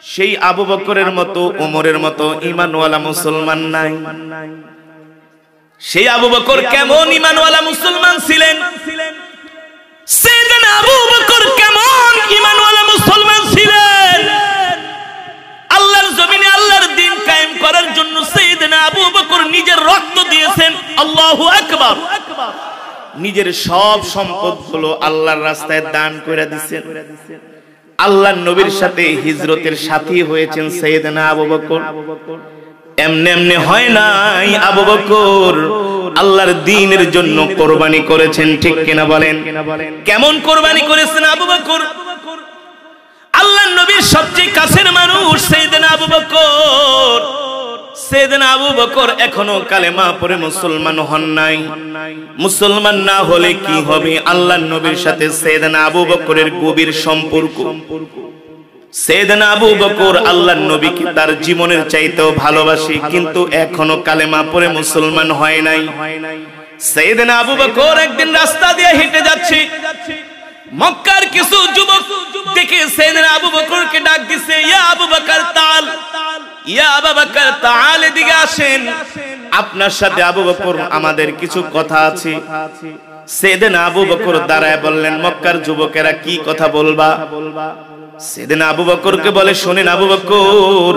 সেই আবু বকরের মতো ওমরের মতো ঈমানওয়ালা মুসলমান নাই। সেই আবু বকর কেমন ঈমানওয়ালা মুসলমান ছিলেন, সাইয়েদনা আবু বকর কেমন ঈমানওয়ালা মুসলমান ছিলেন। আল্লাহর জমিনে আল্লাহর দ্বীন কায়েম করার জন্য সাইয়েদনা আবু বকর নিজের রক্ত দিয়েছেন। আল্লাহু আকবার। নিজের সব সম্পদগুলো আল্লাহর রাস্তায় দান করে দিয়েছেন। আল্লাহর নবীর সাথে হিজরতের সাথী হয়েছেন সাইয়েদনা আবু বকর। এমনি এমনি হয় নাই, আবু বকর আল্লাহর দ্বীনের জন্য কোরবানি করেছেন, ঠিক কিনা বলেন? কেমন কোরবানি করেছেন আবু বকর? আল্লাহর নবীর সবচেয়ে কাছের মানুষ সাইয়েদনা আবু বকর। সাইয়েদনা আবু বকর এখনো কালেমা পড়ে মুসলমান হন নাই। মুসলমান না হলে কি হবে? আল্লাহর নবীর সাথে সাইয়েদনা আবু বকরের গভীর সম্পর্ক। সাইয়েদনা আবু বকর আল্লাহর নবীকে তার জীবনের চাইতেও ভালোবাসে, কিন্তু এখনো কালেমা পড়ে মুসলমান হয় নাই। সাইয়েদনা আবু বকর একদিন রাস্তা দিয়ে হেঁটে যাচ্ছে, মক্কার কিছু যুবক দেখে সাইয়েদনা আবু বকরকে ডাক দিছে, ইয়া আবু বকর তাল, ইয়া আবু বকর তাল, এদিকে আসেন, আপনার সাথে আবু বকর আমাদের কিছু কথা আছে। সাইয়েদনা আবু বকর দাঁড়ায় বললেন, মক্কার যুবকেরা কি কথা বলবা? সাইয়েদনা আবু বকরকে বলে, শুনেন আবু বকর,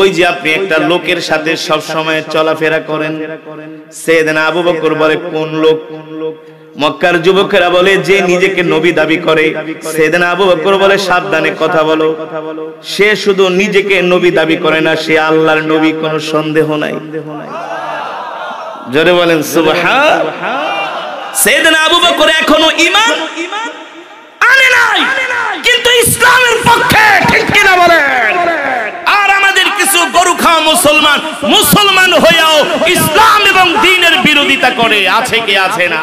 ওই যে আপনি একটা লোকের সাথে সব সময় চলাফেরা করেন। সাইয়েদনা আবু বকর বলে, কোন লোক? মক্কার যুবকেরা বলে, যে নিজেকে নবী দাবি করে। সাইয়েদনা আবু বকর বলে, সাবধানে কথা বলো, সে শুধু নিজেকে নবী দাবি করে না, সে আল্লাহর নবী, কোনো সন্দেহ নাই। জোরে বলেন সুবহান। সাইয়েদনা আবু বকর এখনো ঈমান আনে নাই, কিন্তু ইসলামের পক্ষে, ঠিক কিনা বলেন? আর আমাদের কিছু গরু খাওয়া মুসলমান, মুসলমান হয়েও ইসলাম এবং দ্বীনের বিরোধিতা করে, আছে কি আছে না?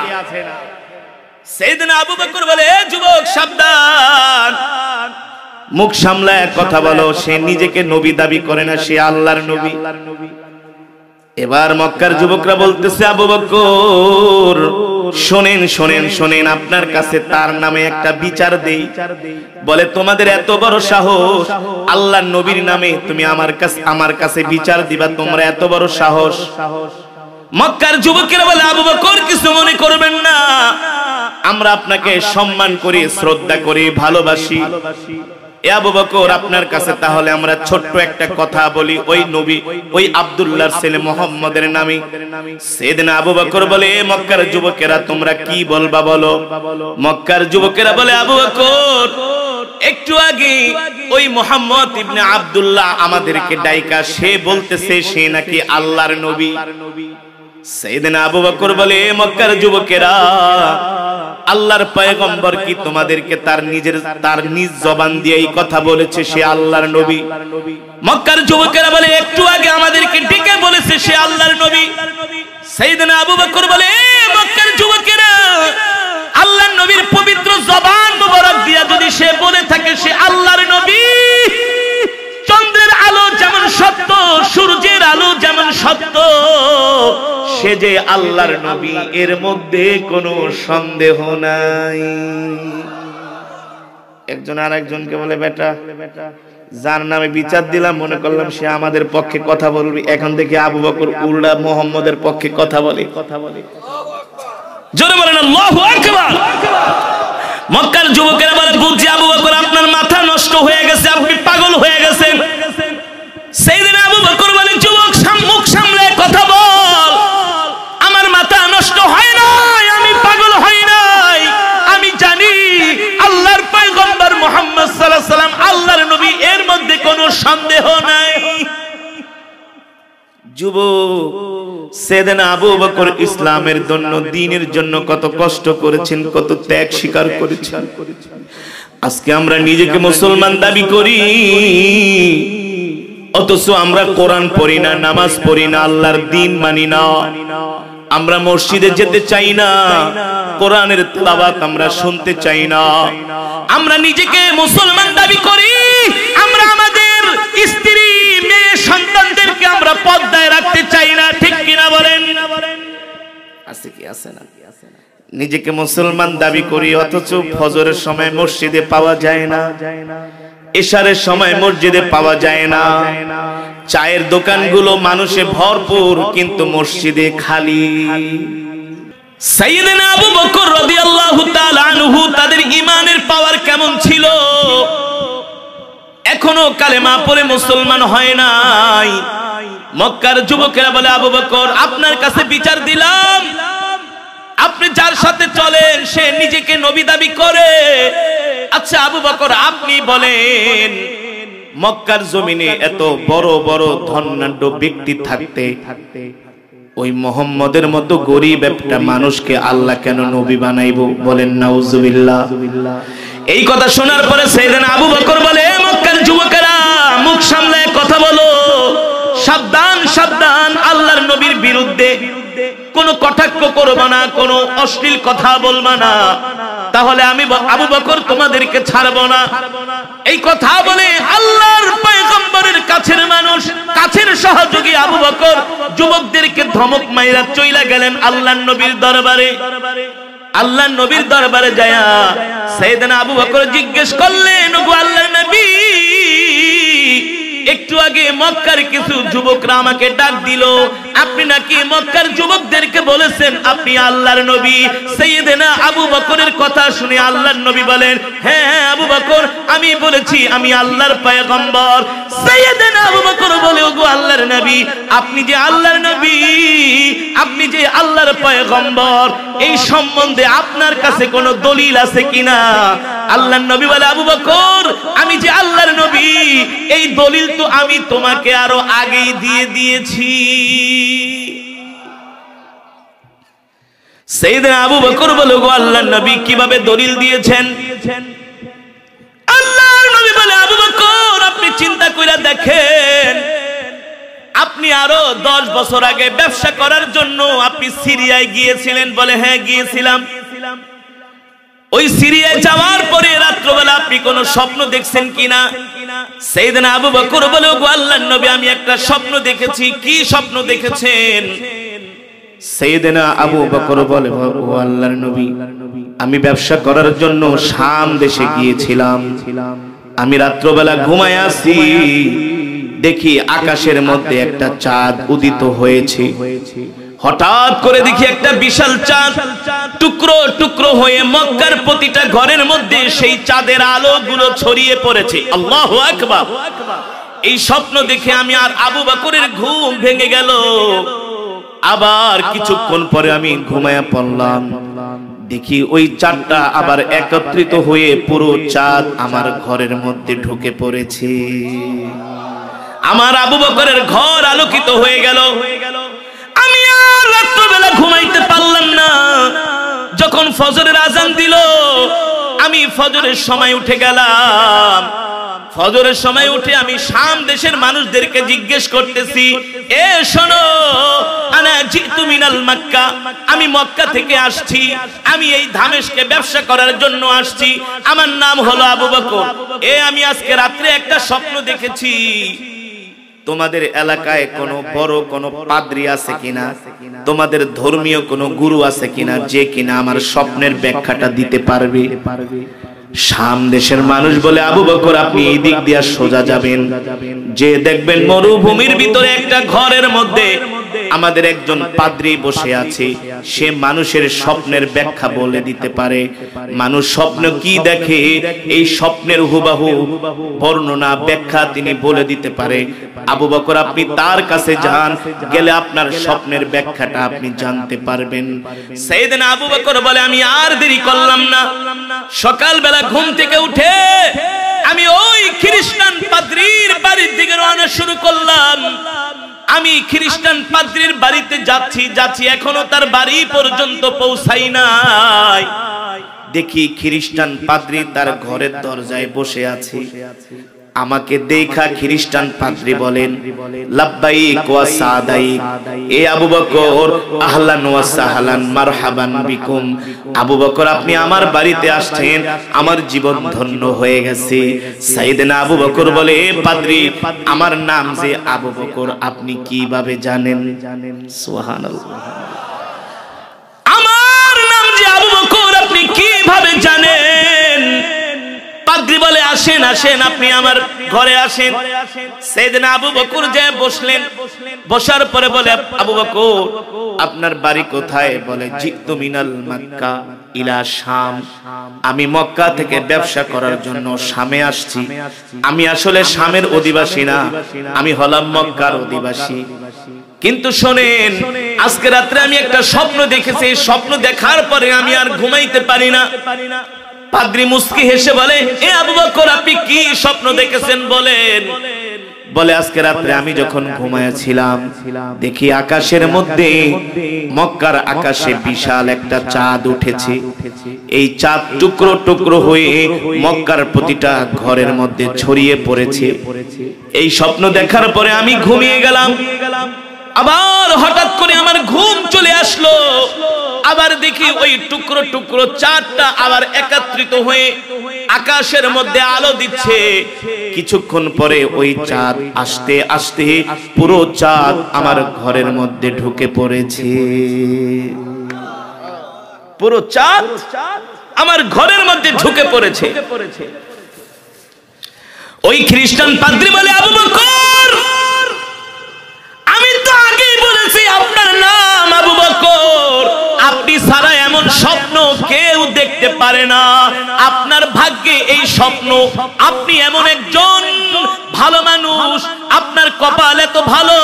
সাইয়েদনা আবু বকর বলে, এ যুবক সাবধান, মুখ সামলায় কথা বলো, সে নিজেকে নবী দাবি করে না, সে আল্লাহর নবী। এবার মক্কার যুবকরা বলতেছে, আবু বকর শোনেন শোনেন শোনেন, আপনার কাছে তার নামে একটা বিচার দেই। বলে, তোমাদের এত বড় সাহস, আল্লাহর নবীর নামে তুমি আমার কাছে বিচার দিবা, তোমরা এত বড় সাহস? মক্কার যুবকেরা বলে, আবু বকর কিছু মনে করবেন না, আমরা আপনাকে সম্মান করি, শ্রদ্ধা করি, ভালোবাসি। এ আবু বকর, আপনার কাছে তাহলে আমরা ছোট্ট একটা কথা বলি, ওই নবী, ওই আব্দুল্লাহর ছেলে মুহাম্মদের নামে। সাইয়েদনা আবু বকর বলে, মক্কার যুবকেরা তোমরা কি বলবা বলো? মক্কার যুবকেরা বলে, আবু বকর একটু আগে ওই মুহাম্মদ ইবনে আব্দুল্লাহ আমাদেরকে ডাইকা, সে বলতেছে সে নাকি আল্লাহর নবী। সাইয়েদনা আবু বকর বলে, মক্কার যুবকেরা, আল্লাহর পয়গম্বর কি তোমাদেরকে তার নিজ জবান দিয়ে এই কথা বলেছে সে আল্লাহর নবী? মক্কার যুবকেরা বলে, একটু আগে আমাদেরকে ডেকে বলেছে সে আল্লাহর নবী। সাইয়েদনা আবু বকর বলে, মক্কার যুবকেরা, আল্লাহর নবীর পবিত্র জবান মোবারক দিয়া যদি সে বলে থাকে সে আল্লাহর নবী, চন্দ্রের আলো যেমন সত্য, সূর্যের আলো যেমন সত্য, সে যে আল্লাহর নবী, এর মধ্যে কোনো সন্দেহ নাই। একজন আরেকজনকে বলে, বেটা, যার নামে বিচার দিলাম মনে করলাম সে আমাদের পক্ষে কথা বলবে, এখন দেখি আবু বকর উল্টা মুহাম্মদের পক্ষে কথা বলে। জোরে বলেন আল্লাহু আকবার। মক্কার যুবকেরা বলে, বুঝছি আবু বকর আপনার মাথা নষ্ট হয়ে গেছে, আপনি পাগল হয়ে গেছেন। সাইয়েদনা আবু বকর বলে, যুবক মুখ সামলে কথা বল, আমার মাথা নষ্ট হয় নাই, আমি পাগল হই নাই, আমি জানি আল্লাহর পয়গম্বর মুহাম্মদ সাল্লাল্লাহু আলাইহি ওয়াসাল্লাম আল্লাহর নবী, এর মধ্যে কোনো সন্দেহ নাই। যুবক, সাইয়েদনা আবু বকর ইসলামের জন্য, দ্বীনের জন্য কত কষ্ট করেছেন, কত ত্যাগ স্বীকার করেছেন। আজকে আমরা নিজেকে মুসলমান দাবি করি, অথচ আমরা কোরআন পড়ি না, নামাজ পড়ি না, আল্লাহর দ্বীন মানি না। আমরা মসজিদে যেতে চাই না, কোরআনের তেলাওয়াত আমরা শুনতে চাই না। আমরা নিজেকে মুসলমান দাবি করি, আমরা আমাদের স্ত্রী, মেয়ে, সন্তানদেরকে আমরা পর্দায় রাখতে চাই না, ঠিক কিনা বলেন? আছে কি আছে না? নিজেকে মুসলমান দাবি করি, অথচ ফজরের সময় মসজিদে পাওয়া যায় না। এশারের সময় মসজিদে পাওয়া যায় না। চায়ের দোকানগুলো মানুষে ভরপুর, কিন্তু মসজিদে খালি। সাইয়েদনা আবু বকর রাদিয়াল্লাহু তাআলা আনহু তাদের ঈমানের পাওয়ার কেমন ছিল, এখনো কালেমা পড়ে মুসলমান হয় নাই। মক্কার যুবকেরা বলে, আবু বকর আপনার কাছে বিচার দিলাম, আপনি যার সাথে চলেন সে নিজেকে নবী দাবি করে। আচ্ছা আবু বকর আপনি বলেন, মক্কার জমিনে এত বড় বড় ধনাঢ্য ব্যক্তি থাকতে ওই মুহাম্মদের মতো গরিব একটা মানুষকে আল্লাহ কেন নবী বানাইবো? বলেন নাউজুবিল্লাহ। এই কথা শোনার পরে সাইয়েদনা আবু বকর বলে, মক্কার যুবকেরা মুখ সামলায় কথা বলো, সাবধান সাবধান, আল্লাহর নবীর বিরুদ্ধে কোনো কটাক্ষ করবা না, কোনো অশ্লীল কথা বলবা না, তাহলে আমি আবু বকর তোমাদেরকে ছাড়বো না। এই কথা বলে আল্লাহর পয়গম্বরের কাছের মানুষ, কাছের সহযোগী আবু বকর যুবকদেরকে ধমক মাইরা চইলা গেলেন আল্লাহর নবীর দরবারে। আল্লাহর নবীর দরবারে যায়া সাইয়েদনা আবু বকর জিজ্ঞেস করলেন, ওগো আল্লাহর নবী, একটু আগে মক্কার কিছু যুবকরা আমাকে ডাক দিল, আপনি নাকি মক্কার যুবকদেরকে বলেছেন আপনি আল্লাহর নবী। সাইয়েদনা আবু বকরের কথা শুনে আল্লাহর নবী বলেন, হ্যাঁ হ্যাঁ আবু বকর, আমি বলেছি আমি আল্লাহর পয়গম্বর। সাইয়েদনা আবু বকর বলে, ওগো আল্লাহর নবী, আপনি যে আল্লাহর নবী, আপনি যে আল্লাহর পয়গম্বর, এই সম্বন্ধে আপনার কাছে কোনো দলিল আছে কিনা? আল্লাহর নবী বলে, আবু বকর, আমি যে আল্লাহর নবী এই দলিল তো আমি তোমাকে আরো আগেই দিয়ে দিয়েছি। সাইয়েদনা আবু বকর বলে, গো আল্লাহর নবী কিভাবে দলিল দিয়েছেন? আল্লাহর নবী বলে, আবু বকর আপনি চিন্তা করে দেখেন, আপনি আরো 10 বছর আগে ব্যবসা করার জন্য আপনি সিরিয়ায় গিয়েছিলেন। বলে, হ্যাঁ গিয়েছিলাম। ওই সিরিয়ায় যাওয়ার পরে রাত্রবেলা আপনি কোন স্বপ্ন দেখছেন কিনা? সাইয়েদনা আবু বকর বলে, ওগো আল্লাহর নবী আমি একটা স্বপ্ন দেখেছি। কি স্বপ্ন দেখেছেন? সাইয়েদনা আবু বকর বলে, ও আল্লাহর নবী, আমি ব্যবসা করার জন্য শাম দেশে গিয়েছিলাম। আমি রাত্রবেলা ঘুমায় আছি, দেখি আকাশের মধ্যে একটা চাঁদ উদিত হয়েছে। হঠাৎ করে দেখি একটা বিশাল চাঁদ টুকরো টুকরো হয়ে মক্কার প্রতিটা ঘরের মধ্যে সেই চাঁদের আলোগুলো ছড়িয়ে পড়েছে। আল্লাহু আকবার। এই স্বপ্ন দেখে আমি আর আবু বকরের ঘুম ভেঙে গেল। আবার কিছুক্ষণ পরে আমি ঘুমায়া পড়লাম, দেখি ওই চাঁদটা আবার একত্রিত হয়ে পুরো চাঁদ আমার ঘরের মধ্যে ঢুকে পড়েছে। আমার আবু বকরের ঘর আলোকিত হয়ে গেল। আমি আর রাত্রবেলা ঘুমাইতে পারলাম না। যখন ফজরের আজান দিল, আমি ফজরের সময় উঠে গেলাম। ফজরের সময় উঠে আমি শাম দেশের মানুষদেরকে জিজ্ঞেস করতেছি, এ শোনো, আনা জিতু মিনাল মক্কা, আমি মক্কা থেকে আসছি, আমি এই দামেস্কে ব্যবসা করার জন্য আসছি, আমার নাম হলো আবু বকর। আমি আজকে রাত্রে একটা স্বপ্ন দেখেছি, তোমাদের এলাকায় কোনো বড় কোনো পাদ্রী আছে কিনা, তোমাদের ধর্মীয় কোনো গুরু আছে কিনা, যে কিনা আমার স্বপ্নের ব্যাখ্যাটা দিতে পারবে? শাম দেশের মানুষ বলে, আবু বকর আপনি এই দিক দিয়ে সোজা যাবেন, যে দেখবেন মরুভূমির ভিতরে একটা ঘরের মধ্যে আমাদের একজন পাদ্রী বসে আছে, সে মানুষের স্বপ্নের ব্যাখ্যা বলে দিতে পারে। মানুষ স্বপ্ন কি দেখে এই স্বপ্নের হুবহু বর্ণনা ব্যাখ্যা তিনি বলে দিতে পারে। আবু বকর আপনি তার কাছে যান, গেলে আপনার স্বপ্নের ব্যাখ্যাটা আপনি জানতে পারবেন। সাইয়েদনা আবু বকর বলে, আমি আর দেরি করলাম না। সকালবেলা ঘুম থেকে উঠে আমি ওই খ্রিস্টান পাদ্রীর বাড়ির দিকে রওনা শুরু করলাম। আমি খ্রিস্টান পাদ্রীর বাড়িতে যাচ্ছি, এখনো তার বাড়ি পর্যন্ত পৌঁছাই নাই। দেখি খ্রিস্টান পাদ্রী তার ঘরের দরজায় বসে আছে। আমাকে দেখা খ্রিস্টান পাদ্রী বলেন, লাব্বাইক ওয়া সাদাইক, এ আবু বকর, আহলান ওয়া সাহলান, মারহাবান বিকুম। আবু বকর আপনি আমার বাড়িতে আসছেন, আমার জীবন ধন্য হয়ে গেছে। সাইয়েদনা আবু বকর বলে, এ পাদ্রী, আমার নাম যে আবু বকর আপনি কিভাবে জানেন? সুবহানাল্লাহ। আমার নাম যে আবু বকর আপনি কিভাবে জানেন? পাদ্রী বলে, আসেন আসেন আপনি আমার ঘরে আসেন। সাইয়েদনা আবু বকর যে বসলেন, বসার পরে বলে আবু বকর আপনার বাড়ি কোথায়? বলে জিতু মিনাল মক্কা ইলা শাম, আমি মক্কা থেকে ব্যবসা করার জন্য শামে আসছি। আমি আসলে শামের অধিবাসী না, আমি হলাম মক্কার অধিবাসী। কিন্তু শোনেন, আজকে রাত্রে আমি একটা স্বপ্ন দেখেছি, স্বপ্ন দেখার পরে আমি আর ঘুমাইতে পারি না। পাদ্রী মুস্কি হেসে বলে, এ আবু বকর আপনি কি স্বপ্ন দেখেছেন বলেন? বলে আজকে রাত্রে আমি যখন ঘুমাইছিলাম দেখি আকাশের মধ্যে, মক্কার আকাশে বিশাল একটা চাঁদ উঠেছে। এই চাঁদ টুকরো টুকরো হয়ে মক্কার প্রতিটা ঘরের মধ্যে ছড়িয়ে পড়েছে। এই স্বপ্ন দেখার পরে আমি ঘুমিয়ে গেলাম। আবার হঠাৎ করে আমার ঘুম চলে আসলো, আবার দেখি ওই টুকরো টুকরো চাঁদটা আবার একত্রিত হয়ে আকাশের মধ্যে আলো দিচ্ছে। কিছুক্ষণ পরে ওই চাঁদ আস্তে আস্তে পুরো চাঁদ আমার ঘরের মধ্যে ঢুকে পড়েছে। পুরো চাঁদ আমার ঘরের মধ্যে ঢুকে পড়েছে। ওই খ্রিস্টান পাদ্রী বলে, আবু বকর আমি তো আগেই বলেছি আপনার নাম আবু বকর, আপনি ছাড়া এমন স্বপ্ন কেউ দেখতে পারে না। আপনার ভাগ্যে এই স্বপ্ন, আপনি এমন একজন ভালো মানুষ, আপনার কপাল এত ভালো,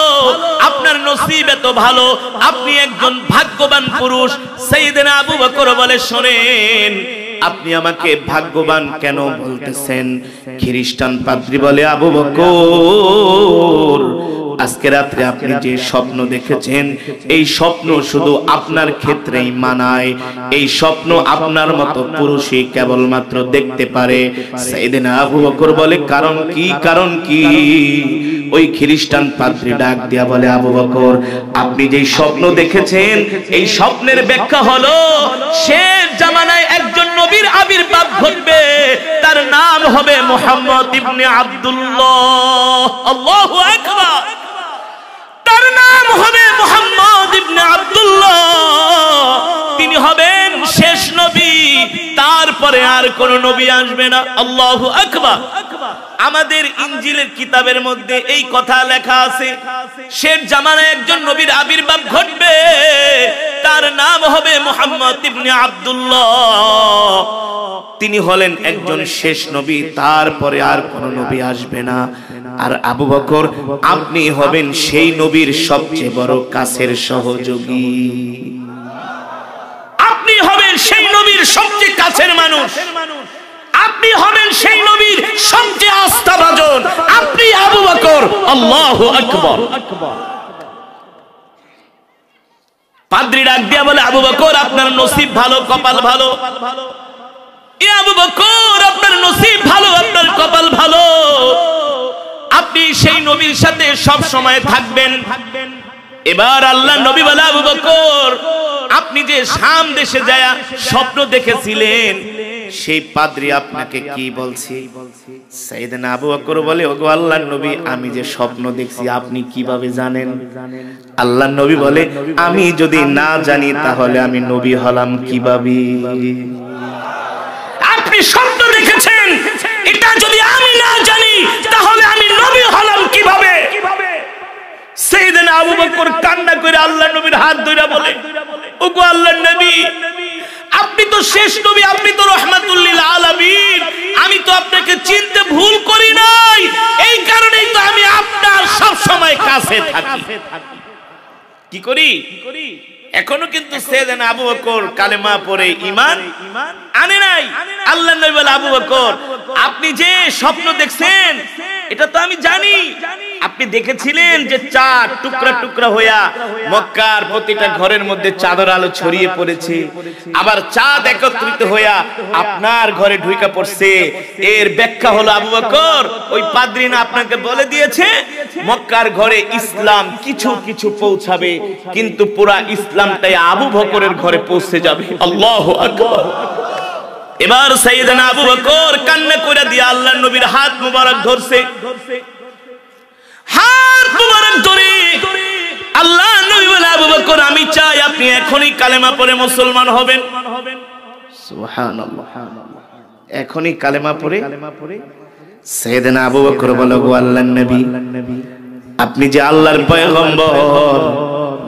আপনার নসিব এত ভালো, আপনি একজন ভাগ্যবান পুরুষ। সাইয়েদনা আবু বকর বলে, শোনেন আপনি আমাকে ভাগ্যবান কেন বলতেছেন? খ্রিস্টান পাদ্রী বলে, আবু বকর আজকে রাত্রে আপনি যে স্বপ্ন দেখেছেন এই স্বপ্ন শুধু আপনার ক্ষেত্রেই মানায়। এই স্বপ্ন আপনার মতো পুরুষই কেবলমাত্র দেখতে পারে। সাইয়েদনা আবু বকর বলে, কারণ কি? কারণ কি? ওই খ্রিস্টান পাদ্রী ডাক দিয়া বলে, আবু বকর আপনি যে স্বপ্ন দেখেছেন এই স্বপ্নের ব্যাখ্যা হলো শেষ জামানায় একজন নবীর আবির্ভাব ঘটবে, তার নাম হবে মুহাম্মদ ইবনে আব্দুল্লাহ। আল্লাহু আকবার। তার নাম হবে মুহাম্মদ ইবনে আব্দুল্লাহ। তিনি হবেন শেষ নবী, তারপরে আর কোন নবী আসবে না। আল্লাহু আকবার। আমাদের ইনজিলের কিতাবের মধ্যে এই কথা লেখা আছে, শেষ জামানায় একজন নবীর আবির্ভাব ঘটবে, তার নাম হবে মুহাম্মদ ইবনে আব্দুল্লাহ। তিনি হলেন একজন শেষ নবী, তারপরে আর কোন নবী আসবে না। আর আবু বকর আপনি হবেন সেই নবীর সবচেয়ে বড় কাছের সহযোগী, আপনি হবেন সেই নবীর সবচেয়ে কাছের মানুষ, আপনি হবেন সেই নবীর সবচেয়ে আস্থাভাজন, আপনি আবু বকর। আল্লাহু আকবার। পাদ্রী ডাক দিয়া বলে, আবু বকর আপনার নসিব ভালো, কপাল ভালো। এ আবু বকর আপনার নসিব ভালো, আপনার কপাল ভালো, আপনি সেই নবীর সাথে সব সময় থাকবেন। এবার আল্লাহ নবী বলে, আবু বকর আপনি যে শাম দেশে যায় স্বপ্ন দেখেছিলেন সেই পাদ্রী আপনাকে কি বলছে? সাইয়েদনা আবু বকর বলে, ওগো আল্লাহর নবী আমি যে স্বপ্ন দেখছি আপনি কিভাবে জানেন? আল্লাহর নবী বলে, আমি যদি না জানি তাহলে আমি নবী হলাম কিভাবে? আপনি স্বপ্ন দেখেছেন এটা যদি আমি না জানি তাহলে আমি নবী হলাম কিভাবে? সাইয়েদনা আবু বকর কান্না করে আল্লাহর নবীর হাত ধরে বলে, ওগো আল্লাহর নবী আপনি তো শেষ নবী, আপনি তো রাহমাতুল লিল আলামিন, আমি তো আপনাকে চিনতে ভুল করি নাই, এই কারণেই তো আমি আপনার সব সময় কাছে থাকি। কি করি? এখনো কিন্তু সাইয়েদনা আবু বকর কালেমা পড়ে ঈমান আনে নাই। আল্লাহর নবী বলে, আবু বকর আপনি যে স্বপ্ন দেখছেন এটা তো আমি জানি। আপনি দেখেছিলেন যে চাঁদ টুকরা টুকরা হইয়া মক্কার প্রতিটা ঘরের মধ্যে চাঁদের আলো ছড়িয়ে পড়েছে, আবার চাঁদ একত্রিত হইয়া আপনার ঘরে ঢুকে পড়ছে। এর ব্যাখ্যা হলো আবু বকর ওই পাদ্রী না আপনাকে বলে দিয়েছে মক্কার ঘরে ইসলাম কিছু কিছু পৌঁছাবে, কিন্তু পুরা ইসলামটাই আবু বকরের ঘরে পৌঁছে যাবে। আল্লাহু আকবার। এবার সাইয়েদনা আবু বকর কান্না করে দিয়ে আল্লাহর নবীর হাত মুবারক ধরছে, হাত মুবারক ধরে আল্লাহর নবী বলে, আবু বকর আমি চাই আপনি এখনই কালেমা পড়ে মুসলমান হবেন। সুবহানাল্লাহ। এখনই কালেমা পড়ে সাইয়েদনা আবু বকর বলল, গো আল্লাহর নবী, আপনি যে আল্লাহর পয়গম্বর,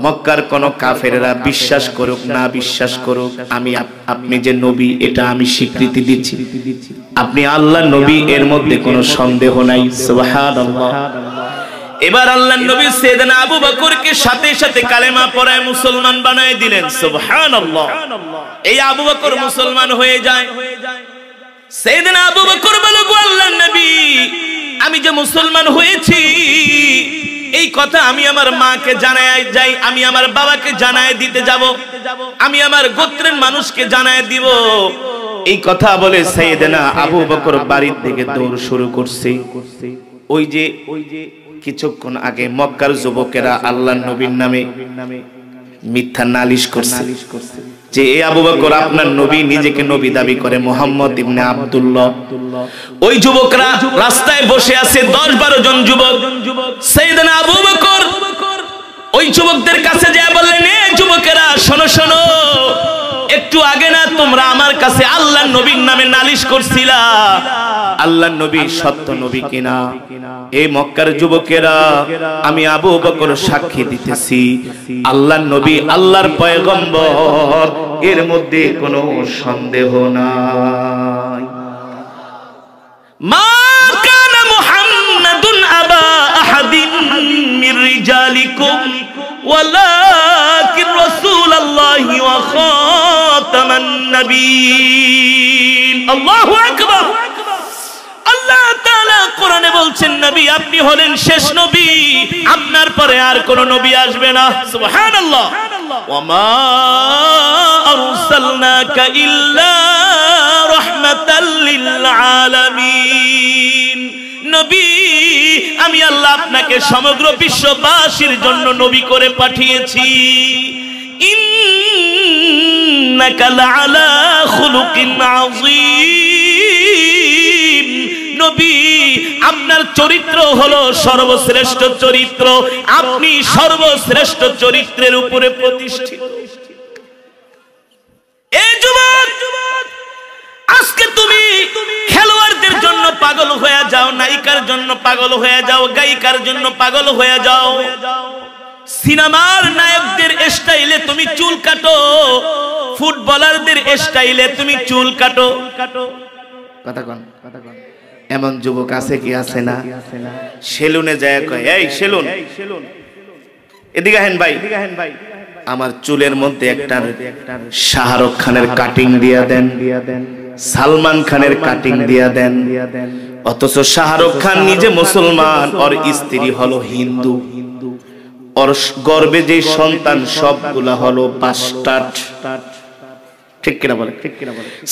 মক্কার কোন কাফেররা বিশ্বাস করুক না বিশ্বাস করুক, আপনি যে নবী এটা আমি স্বীকৃতি দিচ্ছি। আপনি আল্লাহর নবী, এর মধ্যে কোনো সন্দেহ নাই। সুবহানাল্লাহ। এবার আল্লাহর নবী সাইয়েদনা আবু বকরকে সাথে সাথে কালেমা পড়ায় মুসলমান বানায় দিলেন। সুবহানাল্লাহ। এই আবু বকর মুসলমান হয়ে যায়। সাইয়েদনা আবু বকর বলে, গো আল্লাহর নবী, আমি যে মুসলমান হয়েছি এই কথা আমি আমার মাকে জানায় যাই, আমি আমার বাবাকে জানায় দিতে যাব, আমি আমার গোত্রের মানুষকে জানায় দিব। এই কথা বলে সাইয়েদনা আবু বকর বাড়ির দিকে দৌড় শুরু করছে। ওই যে কিছুক্ষণ আগে মক্কার যুবকেরা আল্লাহর নবীর নামে মিথ্যা নালিশ করছে যে এই আবু বকর আপনার নবী, নিজেকে নবী দাবি করে, মুহাম্মদ ইবনে আব্দুল্লাহ। ওই যুবকরা রাস্তায় বসে আছে, 10-12 জন যুবক। সাইয়েদনা আবু বকর ওই যুবকদের কাছে যায় বললেন, এ যুবকেরা শোনো শোনো, একটু আগে না তোমরা আমার কাছে আল্লাহর নবীর নামে নালিশ করছিলা, আল্লাহর নবী সত্য নবী কিনা? এই মক্কার যুবকেরা, আমি আবু বকর সাক্ষী দিতেছি, আল্লাহর নবী আল্লাহর পয়গম্বর, এর মধ্যে কোনো সন্দেহ নাই। মা কানা মুহাম্মাদুন আবা আহাদিন মির রিজালিকুম ওয়ালাকিন রাসূলুল্লাহি ওয়া খাতামান নবিয়্যিন। আল্লাহু আকবার। আল্লাহ তাআলা কোরআনে বলছেন, নবী আপনি হলেন শেষ নবী, আপনার পরে আর কোন নবী আসবে না। সুবহানাল্লাহ। ওয়া মা আরসালনাকা ইল্লা রাহমাতাল লিল আলামিন। নবী, আমি আল্লাহ আপনাকে সমগ্র বিশ্ববাসীর জন্য নবী করে পাঠিয়েছি। ইন্নাকা লাআলা খুলুকিন আযীম। নবী, আপনার চরিত্র হলো সর্বশ্রেষ্ঠ চরিত্র, আপনি সর্বশ্রেষ্ঠ চরিত্রের উপরে প্রতিষ্ঠিত। এই যুবক, আজকে তুমি খেলোয়াড়দের জন্য পাগল হয়ে যাও, নায়িকার জন্য পাগল হয়ে যাও, গায়িকার জন্য পাগল হয়ে যাও, সিনেমার নায়কদের স্টাইলে তুমি চুল কাটো, ফুটবলারদের স্টাইলে তুমি চুল কাটো। কথা কন, এমন যুবক আছে কি আছে না? সেলুনে যায় কয়, এই সেলুন, এদিকে হেন ভাই, আমার চুলের মধ্যে একটা শাহরুখ খানের কাটিং দিয়া দেন, সালমান খানের কাটিং দিয়া দেন। অথচ শাহরুখ খান নিজে মুসলমান, ওর স্ত্রী হলো হিন্দু, ওর গর্ভে যে সন্তান সবগুলা হলো বাস্টার্ড। ঠিক কিনা বলে?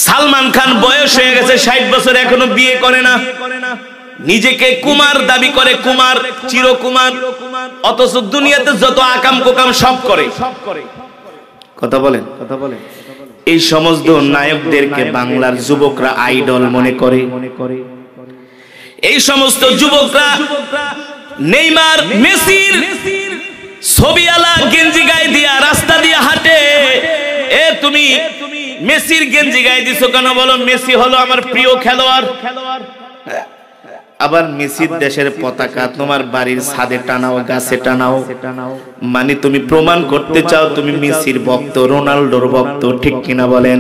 সালমান খান বয়স হয়ে গেছে 60 বছর, এখনো বিয়ে করে না, নিজেকে কুমার দাবি করে, কুমার, চিরকুমার, অথচ দুনিয়াতে যত আকাম কোকাম সব করে। কথা বলেন। এই সমস্ত নায়কদেরকে বাংলার যুবকরা আইডল মনে করে। এই সমস্ত যুবকরা নেইমার, মেসির ছবিওয়ালা গেঞ্জি গায়ে দিয়া রাস্তা দিয়ে হাঁটে। এ তুমি মেসির গেঞ্জি গায়ে দিছো কেন? বলো মেসি হলো আমার প্রিয় খেলোয়াড়। আবার মেসির দেশের পতাকা তোমার বাড়ির ছাদে টানাও, গাছে টানাও, মানে তুমি প্রমাণ করতে চাও তুমি মেসির ভক্ত, রোনাল্ডোর ভক্ত। ঠিক কিনা বলেন?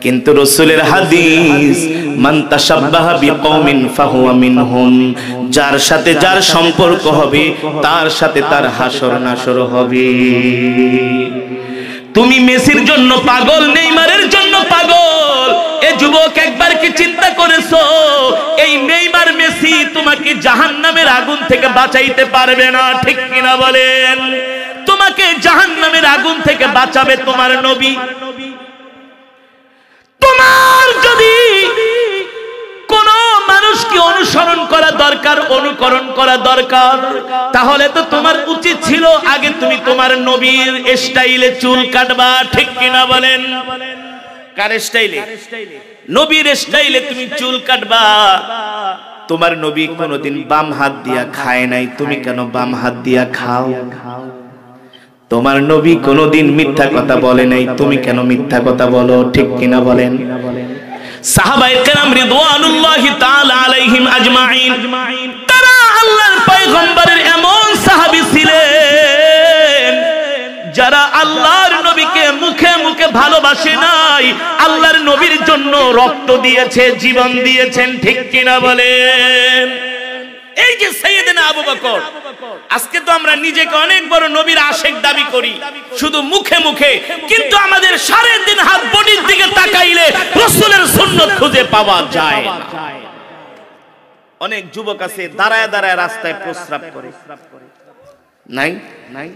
কিন্তু রাসূলের হাদিস, মান তাশাব্বাহা বিকওমিন ফাহুয়া মিনহুম, যার সাথে যার সম্পর্ক হবে তার সাথে তার হাসর নাসর হবে। তুমি মেসির জন্য পাগল, নেইমারের জন্য পাগল। এ যুবক, একবার কি চিন্তা করেছো এই নেইমার, মেসি তোমাকে জাহান্নামের আগুন থেকে বাঁচাইতে পারবে না? ঠিক কিনা বলেন? তোমাকে জাহান্নামের আগুন থেকে বাঁচাবে তোমার নবী। তোমার যদি কোন মানুষকে অনুসরণ করা দরকার, অনুকরণ করা দরকার, তাহলে তো তোমার উচিত ছিল আগে তুমি তোমার নবীর স্টাইলে চুল কাটবা। ঠিক কিনা বলেন? কার স্টাইলে? নবীর স্টাইলে তুমি চুল কাটবা। তোমার নবী কোনদিন বাম হাত দিয়া খায় নাই, তুমি কেন বাম হাত দিয়া খাও? তোমার নবী কোনদিন মিথ্যা কথা বলে নাই, তুমি কেন মিথ্যা কথা বলো? ঠিক কিনা বলেন? সাহাবায়ে কেরাম রিদওয়ানুল্লাহি তাআলা আলাইহিম আজমাইন, তারা আল্লাহর পয়গম্বরের এমন সাহাবী ছিলেন যারা আল্লাহর নবীকে মুখে মুখে ভালোবাসে নাই, আল্লাহর নবীর জন্য রক্ত দিয়েছে, জীবন দিয়েছেন। ঠিক কিনা বলেন? এই যে সাইয়েদনা আবু বকর, আজকে তো আমরা নিজেকে অনেক বড় নবীর আশিক দাবি করি শুধু মুখে মুখে, কিন্তু আমাদের সাড়ে তিন হাত বডির দিকে তাকাইলে রাসূলের সুন্নাত খুঁজে পাওয়া যায় না। অনেক যুবক আছে দাঁড়ায় দাঁড়ায় রাস্তায় প্রস্রাব করে, নাই নাই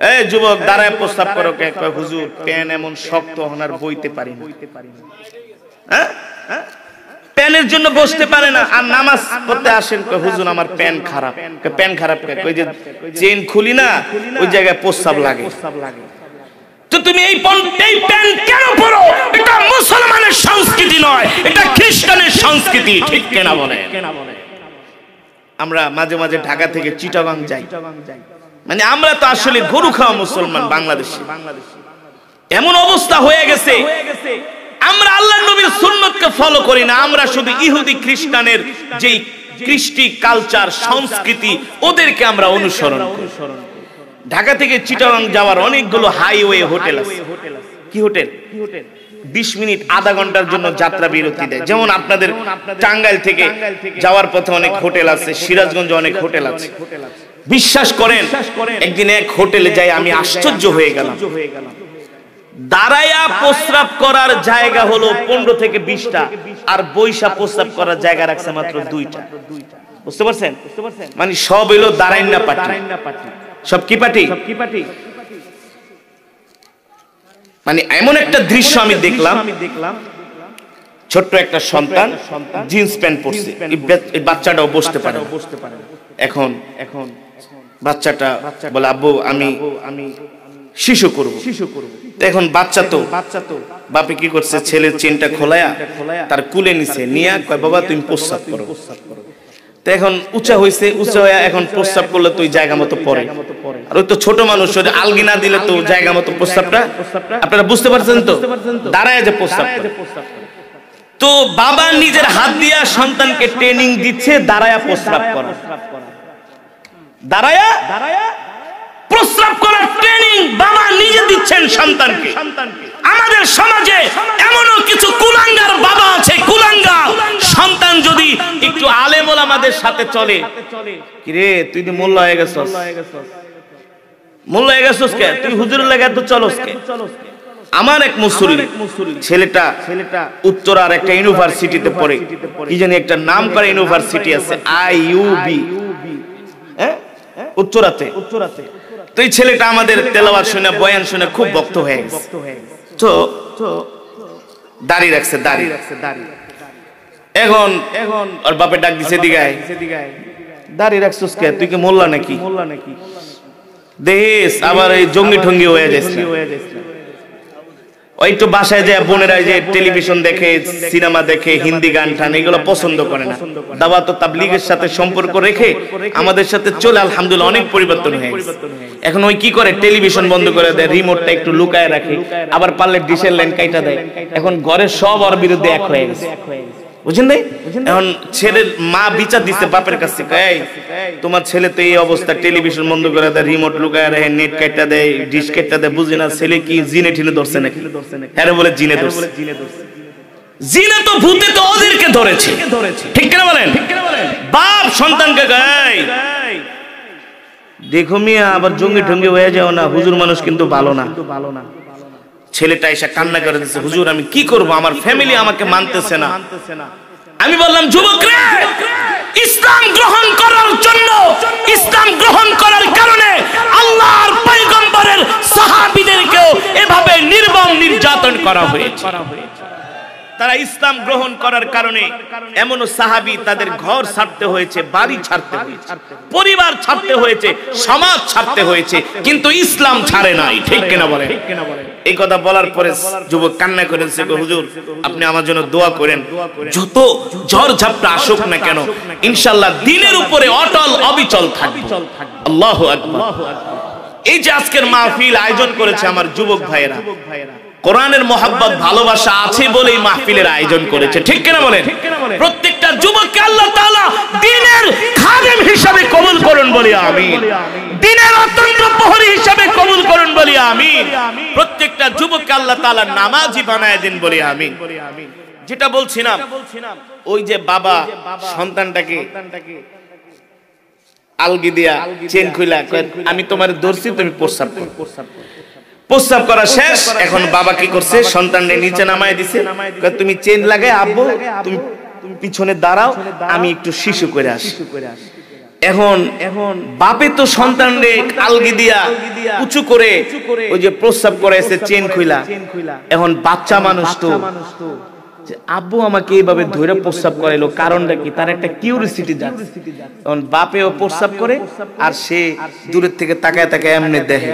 এই যুবক দাঁড়ায় প্রস্রাব করো কে? কয় হুজুর প্যান এমন শক্ত হনার বইতে পারি না। হ্যাঁ, প্যানের জন্য বসতে পারে না। আর নামাজ পড়তে আসেন, কয় হুজুর আমার প্যান খারাপ। প্যান খারাপ কে? কই যে চেইন খুলি না ওই জায়গায় প্রস্রাব লাগে। তো তুমি এই প্যান কেন পরো? এটা মুসলমানের সংস্কৃতি নয়, এটা খ্রিস্টানের সংস্কৃতি। ঠিক কিনা বলেন? আমরা মাঝে মাঝে ঢাকা থেকে চিটাগাং যাই, মানে আমরা তো আসলে গরু খাওয়া মুসলমান বাংলাদেশে। এমন অবস্থা হয়ে গেছে আমরা আল্লাহর নবীর সুন্নতকে ফলো করি না, আমরা শুধু ইহুদি খ্রিস্টানের যেই কৃষ্টি কালচার সংস্কৃতি ওদেরকে আমরা অনুসরণ করি। ঢাকা থেকে চিটাগাং যাওয়ার অনেকগুলো হাইওয়ে হোটেল আছে। কি হোটেল? 20 মিনিট আধা ঘন্টার জন্য যাত্রা বিরতি দেয়। যেমন আপনাদের টাঙ্গাইল থেকে যাওয়ার পথে অনেক হোটেল আছে, সিরাজগঞ্জে অনেক হোটেল আছে। বিশ্বাস করেন একদিন এক হোটেলে যাই আমি আশ্চর্য হয়ে গেলাম। দাঁড়ায়া প্রস্রাব করার জায়গা হলো 15 থেকে 20টা, আর বইসা প্রস্রাব করার জায়গা রাখছে মাত্র 2টা। বুঝতে পারছেন? মানে সব হলো দাঁড়াইন না পাটি, সব কি পাটি? মানে এমন একটা দৃশ্য আমি দেখলাম, ছোট্ট একটা সন্তান জিন্স প্যান্ট পরছে, এই বাচ্চাটাও বসতে পারে। এখন বাচ্চাটা বলে আব্বু আমি শিশু করব। এখন বাচ্চা তো বাপে কি করছে, ছেলের চেনটা খোলায়া তার কুলে নিছে, নিয়ে কয় বাবা তুমি প্রস্রাব করো। তো এখন উঁচা হয়েছে, উঁচা হয়ে এখন প্রস্রাব করলে তো ওই জায়গা মতো পড়ে। আর ওই তো ছোট মানুষ, আলগি না দিলে তো জায়গা মতো প্রস্রাবটা, আপনারা বুঝতে পারছেন তো, দাঁড়ায় যে প্রস্রাব। তো বাবা নিজের হাত দিয়ে সন্তানকে ট্রেনিং দিচ্ছে দাঁড়ায়া প্রস্রাব করা, দাঁড়ায়া প্রস্রাব করার ট্রেনিং বাবা নিজে দিচ্ছেন সন্তানকে। আমাদের সমাজে এমনও কিছু কুলাঙ্গার বাবা আছে, কুলাঙ্গার সন্তান যদি একটু আলেম ওলামাদের সাথে চলে, কি রে তুই তো মোল্লা হয়ে গেছস, মোল্লা হয়ে গেছস কে? তুই হুজুরের লাগা তো চলস কে? আমার এক মুসল্লি ছেলেটা উত্তরার একটা ইউনিভার্সিটিতে পড়ে, কি জানি একটা নাম করে ইউনিভার্সিটি আছে IUB, হ্যাঁ উত্তরাতে। তো এই ছেলেটা আমাদের তেলাওয়াত শুনে বয়ান শুনে খুব ভক্ত হয়ে গেছে। তো দাড়ি রাখছে, দাড়ি এখন ওর বাপে ডাক দিছে দিগায়, দাড়ি রাখছিস কে? তুই কি মোল্লা নাকি? দেশ আবার এই জঙ্গি ঠঙ্গি হয়ে যাচ্ছে। ওই তো বাসায় যায় বোনেরা যে টেলিভিশন দেখে, সিনেমা দেখে, হিন্দি গান টান এগুলো পছন্দ করে না। দাওয়াত ও তাবলীগের সাথে সম্পর্ক রেখে আমাদের সাথে চলে আলহামদুলিল্লাহ অনেক পরিবর্তন হয়ে গেছে। এখন ওই কি করে, টেলিভিশন বন্ধ করে দেয়, রিমোটটা একটু লুকায় রাখে, আবার পারলে ডিশের লাইন কাইটা দেয়। এখন ঘরের সব ওর বিরুদ্ধে এক হয়ে গেছে, বুঝেন নাই? এখন ছেলের মা বিচার দিচ্ছে বাপের কাছে, এই তোমার ছেলে তো এই অবস্থা, টেলিভিশন বন্ধ করে দেয়, রিমোট লুকায় রাখে, নেট কাইটা দেয়, ডিশ কাইটা দেয়, বুঝি না ছেলে কি জিনে ঠিনে ধরছে নাকি? হ্যাঁ বলে জিনে ধরছে। জিনে তো ভূতে তো ওদেরকে ধরেছে, ঠিক কিনা বলেন? বাপ সন্তানকে গায় দেখো মিয়া আবার জঙ্গি ঠঙ্গি হয়ে যাও না, হুজুর মানুষ কিন্তু ভালো না। ছেলেটা এসে কান্না করে দিচ্ছে, হুজুর আমি কি করব, আমার ফ্যামিলি আমাকে মানতেছে না। আমি বললাম যুবক রে, ইসলাম গ্রহণ করার জন্য, ইসলাম গ্রহণ করার কারণে আল্লাহর পয়গম্বরের সাহাবীদেরকেও এভাবে নির্মম নির্যাতন করা হয়েছে। তারা ইসলাম গ্রহণ করার কারণে এমনও সাহাবী তাদের ঘর ছাড়তে হয়েছে, বাড়ি ছাড়তে হয়েছে, পরিবার ছাড়তে হয়েছে, সমাজ ছাড়তে হয়েছে, কিন্তু ইসলাম ছাড়ে নাই। ঠিক কিনা বলেন? এই কথা বলার পরে যুবক কান্না করেছে, হুজুর আপনি আমার জন্য দোয়া করেন, যত ঝড় ঝাপটা আসুক না কেন ইনশাআল্লাহ দ্বীনের উপরে অটল অবিচল থাকব। আল্লাহু আকবার। এই যে আজকের মাহফিল আয়োজন করেছে আমার যুবক ভাইয়েরা, কোরআনের মহব্বত ভালোবাসা আছে বলেই মাহফিলের আয়োজন করেছে, ঠিক কিনা বলেন? প্রত্যেকটা যুবককে আল্লাহ তাআলা দ্বীনের খাদেম হিসাবে কবুল করুন বলি আমিন। দ্বীনের অতন্ত্র প্রহরী হিসাবে কবুল করুন বলি আমিন। প্রত্যেকটা যুবককে আল্লাহ তাআলা নামাজি বানায় দেন বলি আমিন। যেটা বলছিলাম, ওই যে বাবা সন্তানটাকে আলগি দিয়া চেন খুইলা, আমি তোমার দর্শি, তুমি প্রস্রাব করো। প্রস্রাব করা শেষ, এখন বাবা কি করছে, সন্তানকে নিচে নামায় দিছে, তুমি চেন লাগায় আব্বু তুমি পিছনে দাঁড়াও, আমি একটু শিশু করে আসি। এখন বাপে তো সন্তানরে আলগি দিয়া উঁচু করে ওই যে প্রস্রাব করাইছে চেন খুইলা, এখন বাচ্চা মানুষ তো আব্বু আমাকে এইভাবে ধরে প্রস্রাব করাইলো, কারণটা কি? তার একটা কিউরিসিটি যাচ্ছে। তখন বাপেও প্রস্রাব করে আর সে দূরের থেকে তাকায় তাকায় এমনি দেখে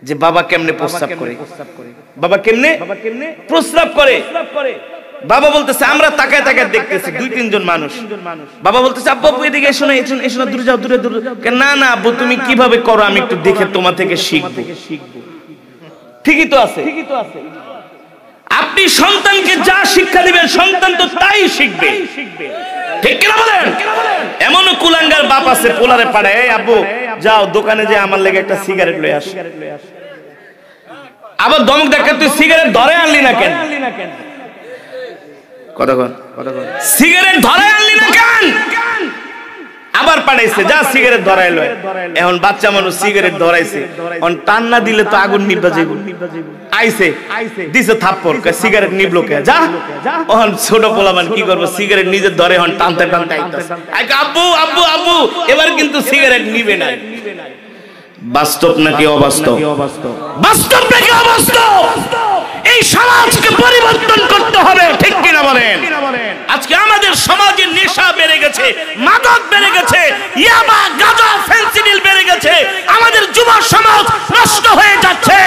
যে বাবা কেমনে প্রস্রাব করে, বাবা কেমনে প্রস্রাব করে। বাবা বলতেছে আমরা তাকায় তাকায় দেখতেছি, 2-3 জন মানুষ। বাবা বলতেছে আব্বু আব্বু এদিকে এসো না, এসো না, দূরে যাও, দূরে দূরে। না না আব্বু তুমি কিভাবে করো আমি একটু দেখে তোমার থেকে শিখবো। ঠিকই তো আছে। আপনি সন্তানকে যা শিক্ষা দিবেন সন্তান তো তাই শিখবে, ঠিক কিনা বলেন? এমনও কুলাঙ্গার বাপ আছে, পোলারে পাড়ে, এই আব্বু যাও দোকানে যে আমার লেগে একটা সিগারেট লয়ে আস। আবার দমক দেখা, তুই সিগারেট ধরে আনলি না কেন? কতক্ষণ সিগারেট ধরে আনলি না কেন? আবার পাঠাইছে, যা সিগারেট ধরাই লয়। এখন বাচ্চা মানুষ সিগারেট ধরাইছে, এখন টান না দিলে তো আগুন নিভা যাইব। আইছে দিছে থাপ্পড়, সিগারেট নিবলো কে, যা। এখন ছোট পোলামান কি করবো, সিগারেট নিজে ধরে এখন টানতে টানতে আইতাছে, আব্বু আব্বু আব্বু, এবার কিন্তু সিগারেট নিবে না। বাস্তব নাকি অবাস্তব? বাস্তব নাকি অবাস্তব? এই সমাজকে পরিবর্তন করতে হবে, ঠিক কিনা বলেন? আজকে আমাদের সমাজে নেশা বেড়ে গেছে, মাদক বেড়ে গেছে, ইয়াবা গাঁজা ফেন্সিডিল বেড়ে গেছে, আমাদের যুব সমাজ নষ্ট হয়ে যাচ্ছে।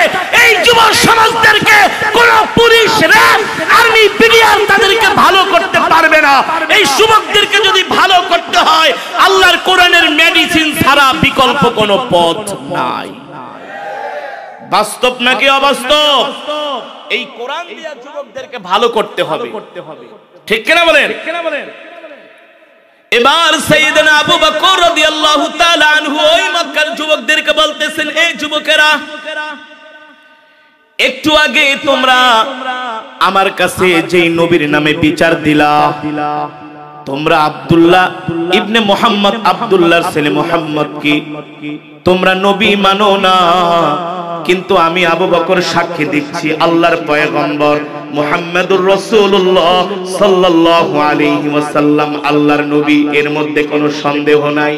এই যুব সমাজদেরকে কোন পুলিশ, র্যাব, আর্মি, বিডিআর তাদেরকে ভালো করতে পারবে না। এই যুবকদেরকে যদি ভালো করতে হয়, আল্লাহর কোরআনের মেডিসিন ছাড়া বিকল্প কোনো পথ নাই। বাস্তব নাকি অবাস্তব? এই কোরআন দিয়া যুবকদেরকে ভালো করতে হবে, ঠিক কিনা বলেন? এবার সাইয়েদনা আবু বকর রাদিয়াল্লাহু তাআলা আনহু ওই মক্কার যুবকদেরকে বলতেছেন, এই যুবকেরা, একটু আগে তোমরা আমার কাছে যেই নবীর নামে বিচার দিলা, তোমরা আব্দুল্লাহ ইবনে মুহাম্মদ, আব্দুল্লাহর ছেলে মুহাম্মদ কি তোমরা নবী মানো না, কিন্তু আমি আবু বকর সাক্ষী দিচ্ছি আল্লাহর পয়গম্বর মুহাম্মদুর রাসূলুল্লাহ সাল্লাল্লাহু আলাইহি ওয়াসাল্লাম আল্লাহর নবী, এর মধ্যে কোনো সন্দেহ নাই।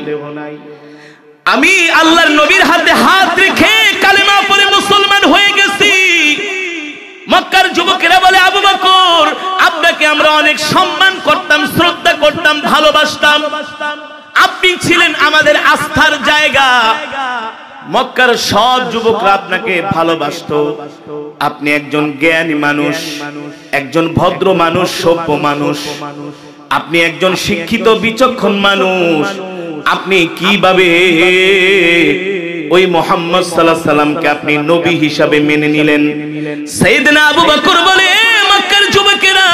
আমি আল্লাহর নবীর হাতে হাত রেখে কালেমা পড়ে মুসলমান হয়ে গেছি। মক্কার যুবকেরা বলে, আবু বকর আপনাকে আমরা অনেক সম্মান করতাম, শ্রদ্ধা করতাম, ভালোবাসতাম, আপনি ছিলেন আমাদের আস্থার জায়গা। মক্কার সব যুবকরা আপনাকে ভালোবাসতো। আপনি একজন জ্ঞানী মানুষ, একজন ভদ্র মানুষ, সভ্য মানুষ, আপনি একজন শিক্ষিত বিচক্ষণ মানুষ। আপনি কিভাবে ওই মুহাম্মদ সাল্লাল্লাহু আলাইহি সাল্লামকে আপনি নবী হিসাবে মেনে নিলেন? সাইয়েদনা আবু বকর বলে, মক্কার যুবকেরা,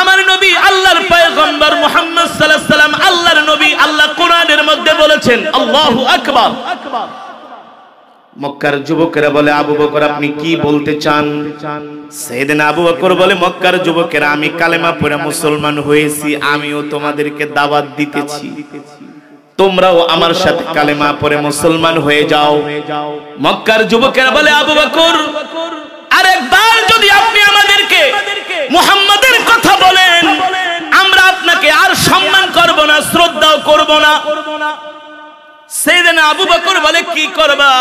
আমার নবী আল্লাহর পয়গম্বর মুহাম্মদ সাল্লাল্লাহু আলাইহি সাল্লাম আল্লাহর নবী, আল্লাহ কোরআনের মধ্যে বলেছেন আল্লাহু আকবার। মক্কার যুবকেরা বলে, আবু বকর আপনি কি বলতে চান? সাইয়েদনা আবু বকর বলে, মক্কার যুবকেরা, আমি কালেমা পড়ে মুসলমান হয়েছি, আমিও তোমাদেরকে দাওয়াত দিতেছি, তোমরাও আমার সাথে কালেমা পড়ে মুসলমান হয়ে যাও। মক্কার যুবকেরা বলে, আবু বকর আরেকবার যদি আপনি আমাদেরকে মুহাম্মাদের কথা বলেন, আমরা আপনাকে আর সম্মান করব না, শ্রদ্ধাও করব না। সাইয়েদনা আবু বকর বলে, কি করবা?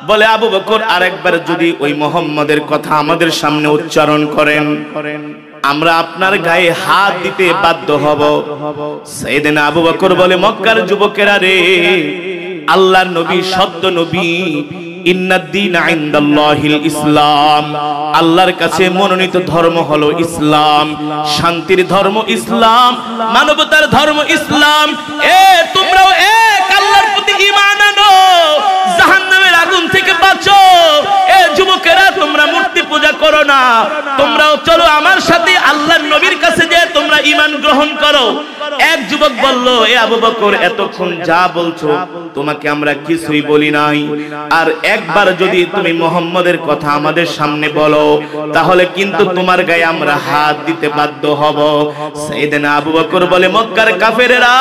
বলে, আবু বকর আরেকবার যদি ওই মুহাম্মাদের কথা আমাদের সামনে উচ্চারণ করেন, আমরা আপনার গায়ে হাত দিতে বাধ্য হব। সাইয়েদনা আবু বকর বলে, মক্কার যুবকেরা রে, আল্লাহর নবী সত্য নবী, ইন্নাদ-দীনা ইনদাল্লাহিল ইসলাম, আল্লাহর কাছে মনোনীত ধর্ম হলো ইসলাম, শান্তির ধর্ম ইসলাম, মানবতার ধর্ম ইসলাম। তোমরাও এক আল্লাহর প্রতি ঈমান আনো, জাহান্নামের আগুন থেকে বাঁচো। যুবক করো না, তোমরাও চলো আমার সাথে আল্লাহর নবীর কাছে যে তোমরা ঈমান গ্রহণ করো। এক যুবক বলল, এ আবু বকর, এতক্ষণ যা বলছো তোমাকে আমরা কিছুই বলি নাই, আর একবার যদি তুমি মুহাম্মদের কথা আমাদের সামনে বলো তাহলে কিন্তু তোমার গায়ে আমরা হাত দিতে বাধ্য হব। সাইয়েদনা আবু বকর বলে, মক্কার কাফেরেরা,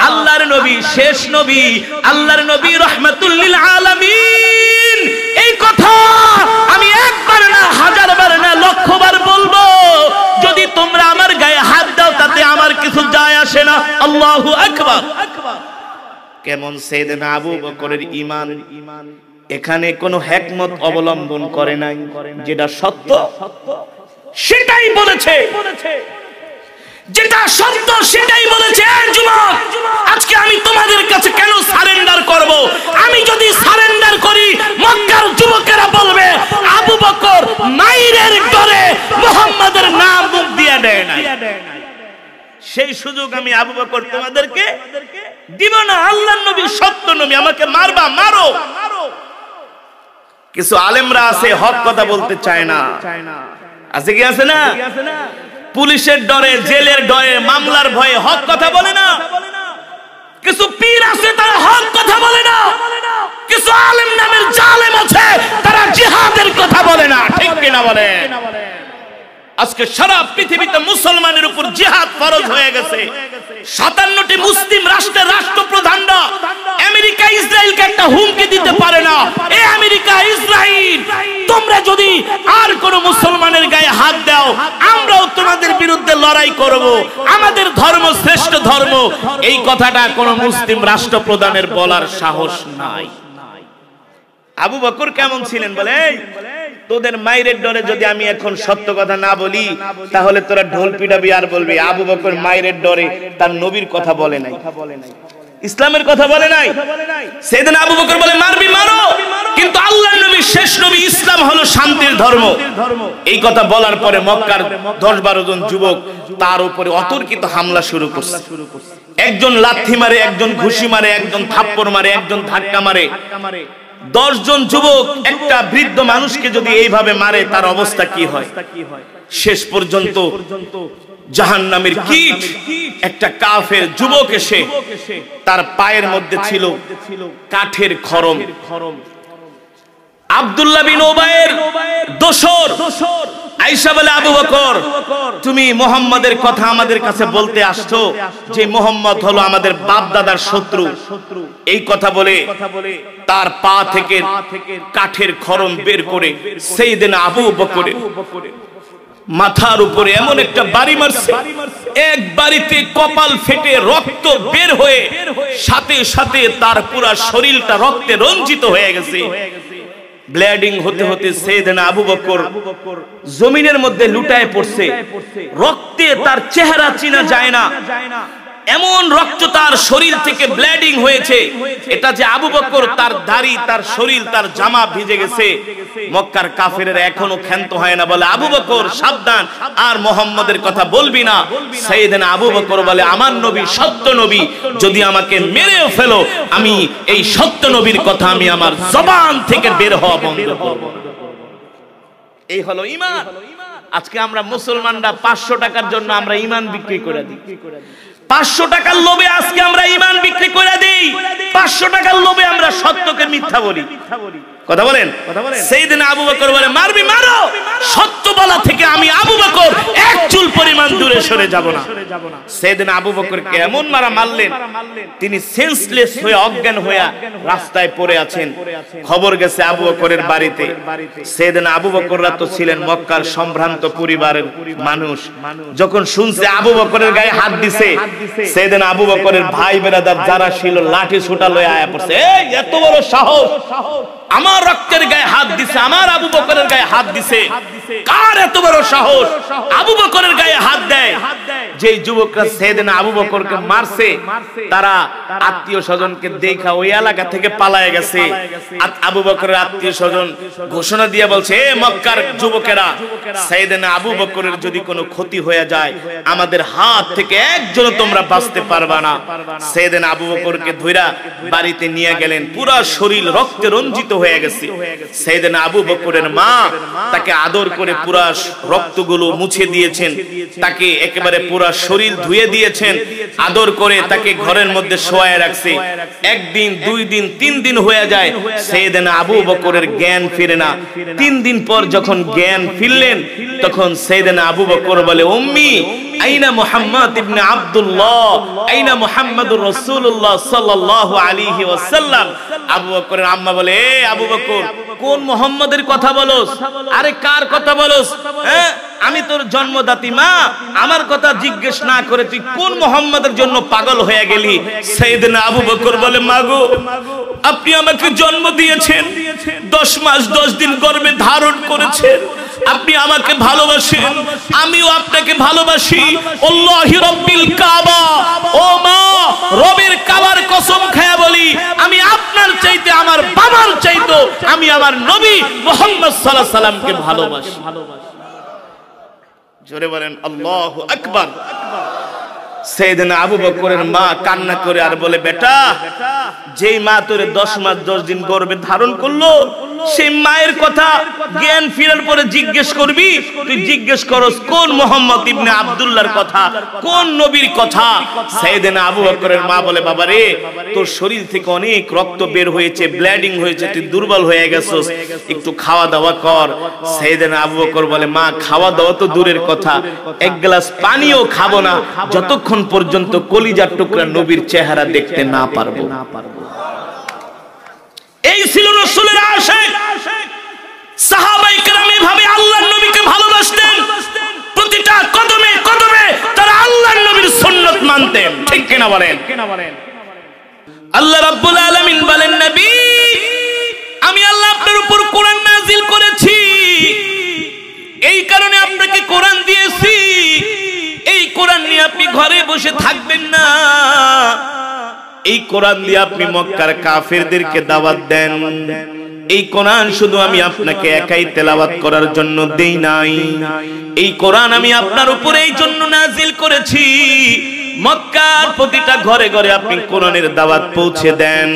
আল্লাহর নবী শেষ নবী, আল্লাহর নবী রাহমাতুল লিল আলামিন, এই কথা আমি একবার না হাজারবার না লক্ষবার বলবো, যদি তোমরা আমার গায়ে হাত দাও তাতে আমার কিছু যায় আসে না। আল্লাহু আকবার। কেমন সাইয়েদনা আবু বকরের ঈমান! এখানে কোনো হিকমত অবলম্বন করে নাই, যেটা সত্য সেটাই বলেছে, যেটা সত্য সেটাই বলেছে। যুবক, আজকে আমি তোমাদের কাছে কেন সারেন্ডার করব? আমি যদি সারেন্ডার করি, মক্কার যুবকেরা বলবে আবু বকর মাইরের ডরে মুহাম্মাদের নাম মুখ দিয়ে দেয় না। সেই সুযোগ আমি আবু বকর তোমাদেরকে দিব না। আল্লাহর নবী সত্য নবী, আমাকে মারবা মারো। কিছু আলেমরা আছে হক কথা বলতে চায় না, আছে কি আছে না? পুলিশের ডরে, জেলের ডরে, মামলার ভয়ে হক কথা বলে না। কিছু পীর আছে তারা হক কথা বলে না। কিছু আলেম নামের জালেম আছে তারা জিহাদের কথা বলে না। ঠিক কিনা বলে? আজকে সারা পৃথিবীতে মুসলমানের উপর জিহাদ ফরজ হয়ে গেছে। 57টি মুসলিম রাষ্ট্রের রাষ্ট্রপ্রধানরা আমেরিকা ইসরায়েলকে একটা হুমকি দিতে পারে না। এই আমেরিকা ইসরায়েল, তোমরা যদি আর কোন মুসলমানের গায়ে হাত দাও, আমরাও তোমাদের বিরুদ্ধে লড়াই করব, আমাদের ধর্ম শ্রেষ্ঠ ধর্ম, এই কথাটা কোন মুসলিম রাষ্ট্রপ্রধানের বলার সাহস নাই। আবু বকর কেমন ছিলেন বলে, তোদের মায়ের ডরে যদি আমি এখন সত্য কথা না বলি তাহলে তোরা ঢোল পিটাবি আর বলবি আবু বকর মায়ের ডরে তার নবীর কথা বলে নাই, ইসলামের কথা বলে নাই। সেদিন আবু বকর বলে, মারবি মারো, কিন্তু আল্লাহর নবী শেষ নবী, ইসলাম হলো শান্তির ধর্ম। এই কথা বলার পরে মক্কার 10-12 জন যুবক তার উপরে অতর্কিত হামলা শুরু করছে। একজন লাথি মারে, একজন ঘুষি মারে, একজন থাপ্পড় মারে, একজন ধাক্কা মারে। 10 জন যুবক একটা বৃদ্ধ মানুষকে যদি এইভাবে মারে তার অবস্থা কি হয়? শেষ পর্যন্ত জাহান্নামের কীট একটা কাফের যুবক এসে তার পায়ের মধ্যে ছিল কাঠের খড়ম। আব্দুল্লাহ বিন উবাইয়ের দোসর আয়েশা বলে, আবু বকর, তুমি মুহাম্মাদের কথা আমাদের কাছে বলতে আসছো যে মুহাম্মদ হলো আমাদের বাপ দাদার শত্রু। এই কথা বলে তার পা থেকে কাঠের খড়ম বের করে সাইয়েদনা আবু বকরের মাথার উপরে এমন একটা বাড়ি মারছে, এক বাড়িতে কপাল ফেটে রক্ত বের হয়ে সাথে সাথে তার পুরা শরীরটা রক্তে রঞ্জিত হয়ে গেছে। ব্লিডিং হতে হতে সাইয়েদনা আবু বকর জমিনের মধ্যে লুটায় পড়ছে। রক্তে তার চেহারা চেনা যায় না, এমন রক্ত তার শরীর থেকে ব্লিডিং হয়েছে। এটা যে আবু বকর, তার দাড়ি, তার শরীর, তার জামা ভিজে গেছে। মক্কার কাফেরেরা এখনো ক্ষান্ত হয় না, বলে আবু বকর সাবধান, আর মুহাম্মাদের কথা বলবি না। সাইয়েদনা আবু বকর বলে, আমার নবী সত্য নবী, যদি আমাকে মেরেও ফেলো আমি এই সত্য নবীর কথা আমি আমার জবান থেকে বের হওয়া বন্ধ করব। এই হলো ঈমান। আজকে আমরা মুসলমানরা 500 টাকার জন্য আমরা ঈমান বিক্রি করে দিই। 500 টাকার লোভে আজকে আমরা ঈমান বিক্রি করে দিই। 500 টাকার লোভে আমরা সত্যকে মিথ্যা বলি। কথা বলেন? সাইয়েদনা আবু বকর বলে, মারবি মারো, সত্য বলা থেকে আমি আবু বকর এক চুল পরিমাণ দূরে সরে যাব না। সাইয়েদনা আবু বকরকে এমন মারা মারলেন, তিনি সেন্সলেস হয়ে অজ্ঞান হয়ে রাস্তায় পড়ে আছেন। খবর গেছে আবু বকরের বাড়িতে। সাইয়েদনা আবু বকররা তো ছিলেন মক্কার সম্ভ্রান্ত পরিবারের মানুষ। যখন শুনছে আবু বকরের গায়ে হাত দিছে, সাইয়েদনা আবু বকরের ভাই বেরাদার যারা ছিল লাঠি ছোটা লয়ে আয়া পড়ছে। এই এত বড় সাহস, আমার রক্তের গায়ে হাত দিছে, আমার আবু বকরের গায়ে হাত দিছে, কার এত বড় সাহস আবু বকরের গায়ে হাত দেয়? যেই যুবকরা সাইয়েদনা আবু বকরকে মারছে তারা আত্মীয় স্বজনকে দেখা ওই এলাকা থেকে পালায়ে গেছে। আবু বকরের আত্মীয় স্বজন ঘোষণা দিয়ে বলছে, এ মক্কার যুবকেরা, সাইয়েদনা আবু বকরের যদি কোনো ক্ষতি হয়ে যায় আমাদের হাত থেকে একজনও তোমরা বাঁচতে পারবা না। সাইয়েদনা আবু বকরকে ধইরা বাড়িতে নিয়ে গেলেন, পুরা শরীর রক্তে রঞ্জিত হয়ে গেছি। সাইয়েদনা আবু বকরের মা তাকে আদর করে পুরা রক্তগুলো মুছে দিয়েছেন, তাকে একেবারে পুরা শরীর ধুয়ে দিয়েছেন, আদর করে তাকে ঘরের মধ্যে শোয়ায় রাখছে। একদিন, 2 দিন, 3 দিন হয়ে যায়, সাইয়েদনা আবু বকরের জ্ঞান ফিরে না। 3 দিন পর যখন জ্ঞান ফিরলেন, তখন সাইয়েদনা আবু বকর বলে, উম্মি আইনা মুহাম্মদ ইবনে আব্দুল্লাহ, আইনা মুহাম্মাদুর রাসূলুল্লাহ সাল্লাল্লাহু আলাইহি ওয়াসাল্লাম। আবু বকরের আম্মা বলে, এ আবু বকর, কোন মুহাম্মাদের কথা বলস? আরে কার কথা বলস? হ্যাঁ, আমি তোর জন্মদাত্রী মা, আমার কথা জিজ্ঞেস না করে তুই কোন মুহাম্মাদের জন্য পাগল হয়ে গেলি? সাইয়েদনা আবু বকর বলে, মাগো, আপনি আমাকে জন্ম দিয়েছেন, 10 মাস 10 দিন গর্ভে ধারণ করেছেন, আপনি আমাকে ভালোবাসেন, আমিও আপনাকে ভালোবাসি। আল্লাহি রাব্বিল কাবা, ও মা, রবের কাবার কসম খায়া বলি, আমি আপনার চাইতে, আমার বাবার চাইতে আমি আমার নবী মুহাম্মদ সাল্লাল্লাহু আলাইহি সাল্লামকে ভালোবাসি। জোরে বলেন আল্লাহু আকবার। সাইয়েদনা আবু বকরের মা কান্না করে আর বলে, বেটা, যেই মা তোরে 10 মাস 10 দিন গর্ভে ধারণ করলো, সেই মায়ের কথা জ্ঞান ফিরার পরে জিজ্ঞেস করবি? তুই জিজ্ঞেস করস কোন মুহাম্মদ ইবনে আব্দুল্লাহর কথা, কোন নবীর কথা? সাইয়েদনা আবু বকরের মা বলে, বাবা রে, তোর শরীর থেকে অনেক রক্ত বের হয়েছে, ব্লিডিং হয়েছে, তুই দুর্বল হয়ে গেছস, একটু খাওয়া দাওয়া কর। সাইয়েদনা আবু বকর বলে, মা, খাওয়া দাওয়া তো দূরের কথা, 1 গ্লাস পানিও খাবো না যতক্ষণ পর্যন্ত কলিজার টুকরা নবীর চেহারা দেখতে না পারবো। এই ছিল রাসূলের আশিক। সাহাবায়ে কেরাম এভাবে আল্লাহর নবীকে ভালোবাসতেন, প্রতিটা কদমে কদমে তারা আল্লাহর নবীর সুন্নাত মানতেন। ঠিক কিনা বলেন? আল্লাহ রাব্বুল আলামিন বলেন, নবী, আমি আল্লাহ আপনার উপর কোরআন নাযিল করেছি, এই কারণে আপনাকে কোরআন দিয়েছি। এই কোরআন নিয়ে আপনি ঘরে বসে থাকবেন না, এই কোরআন দিয়ে আপনি মক্কার কাফেরদেরকে দাওয়াত দেন। এই কোরআন শুধু আমি আপনাকে একাই তেলাওয়াত করার জন্য দেই নাই, এই কোরআন আমি আপনার উপরে এই জন্য নাযিল করেছি, মক্কার প্রতিটা ঘরে ঘরে আপনি কোরআনের দাওয়াত পৌঁছে দেন,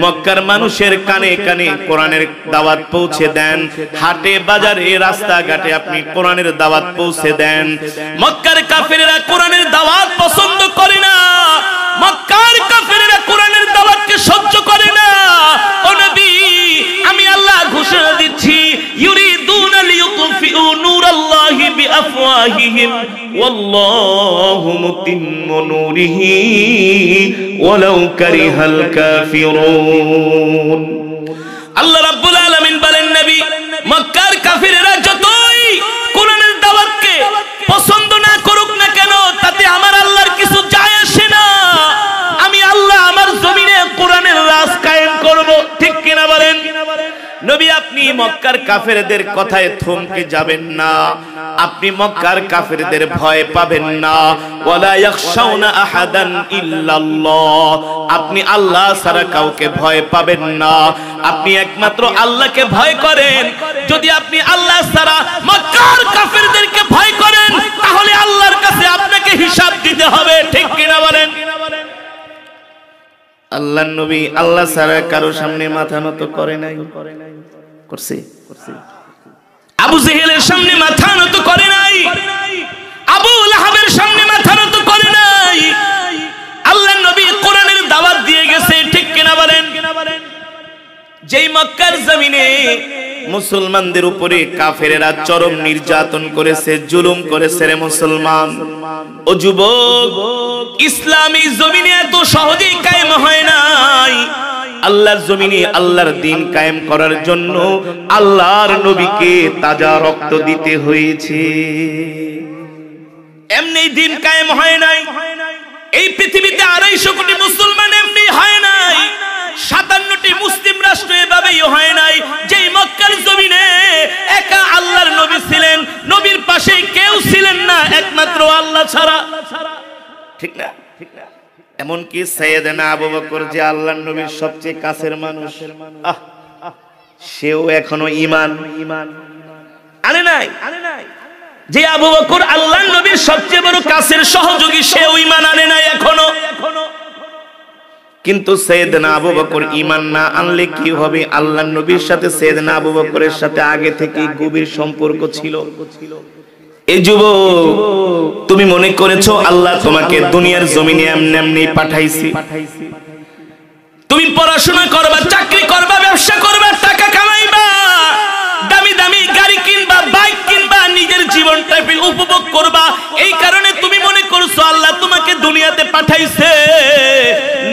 মক্কার মানুষের কানে কানে কোরআনের দাওয়াত পৌঁছে দেন, হাটে বাজারে রাস্তাঘাটে আপনি কোরআনের দাওয়াত পৌঁছে দেন। মক্কার কাফেরেরা কোরআনের দাওয়াত পছন্দ করে না, মক্কার কাফেরেরা কোরআনের দাওয়াতকে সহ্য করে না। ও নবী, আমি আল্লাহ ঘোষণা দিচ্ছি, ইউরিদুনা লিইউতফিউ নূরাল্লাহি বিআফওয়াহিহিম ওয়াল্লাহু মুতিম্মু নূরিহি ওয়ালাউ কারিহাল কাফিরুন। আল্লাহ রাব্বুল আলামিন বলেন, নবী, মক্কার কাফেরেরা যতই কোরআনের দাওয়াতকে পছন্দ না করুক না কেন, তাতে আমার আল্লাহর কিছু যায় আসে না। আমি আল্লাহ আমার জমিনে কোরআনের রাজ কায়েম করব। ঠিক কিনা বলেন? নবী, আপনি মক্কার কাফেরদের কথায় থমকে যাবেন না, আপনি মক্কার কাফেরদের ভয় পাবেন না। ওয়ালা ইয়াখশাউনা আহাদান ইল্লাল্লাহ, আপনি আল্লাহ ছাড়া কাউকে ভয় পাবেন না, আপনি একমাত্র আল্লাহকে ভয় করেন। যদি আপনি আল্লাহ ছাড়া মক্কার কাফেরদেরকে ভয় করেন, তাহলে আল্লাহর কাছে আপনাকে হিসাব দিতে হবে। ঠিক কিনা বলেন? আল্লাহর নবী আল্লাহ ছাড়া কারো সামনে মাথা নত করে নাই, করছে? আবু জেহেলের সামনে মাথা নত করে নাই, আবু লাহাবের সামনে মাথা নত করে নাই। আল্লাহর নবী কোরআনের দাওয়াত দিয়ে গেছে। ঠিক কিনা বলেন? যেই মক্কার জমিনে মুসলমানদের উপরে কাফেরেরা চরম নির্যাতন করেছে, জুলুম করেছে রে মুসলমান, ও যুবক, ইসলামী জমিনে এত সহজেই কায়েম হয় নাই। আল্লাহর জমিনে আল্লাহর দ্বীন কায়েম করার জন্য আল্লাহর নবীকে তাজা রক্ত দিতে হয়েছে। এমনি দ্বীন কায়েম হয় নাই। এই পৃথিবীতে 250 কোটি মুসলমান এমনি হয় নাই। 57টি মুসলিম রাষ্ট্র এভাবেই হয় নাই। যেই মক্কার জমিনে একা আল্লাহর নবী ছিলেন, নবীর পাশে কেউ ছিলেন না একমাত্র আল্লাহ ছাড়া। ঠিক না? এমনকি সাইয়েদনা আবু বকর, যে আল্লাহর নবীর সবচেয়ে কাছের মানুষ, সেও এখনো ঈমান আনে নাই। যে আবু বকর আল্লাহর নবীর সবচেয়ে বড় কাছের সহযোগী, সেও ঈমান আনে নাই এখনো। কিন্তু সাইয়েদনা আবু বকর ঈমান না আনলে কি হবে? আল্লাহর নবীর সাথে সাইয়েদনা আবু বকরের সাথে আগে থেকেই গভীর সম্পর্ক ছিল। এই যুবক, তুমি মনে করেছো আল্লাহ তোমাকে দুনিয়ার জমিনে এমনি এমনি পাঠাইছে? তুমি পড়াশোনা করবা, চাকরি করবা, ব্যবসা করবা, টাকা কামাইবা, দামি দামি গাড়ি কিনবা, বাইক কিনবা, নিজের জীবনটা উপভোগ করবা, এই কারণে তুমি মনে করছো আল্লাহ তোমাকে দুনিয়াতে পাঠাইছে?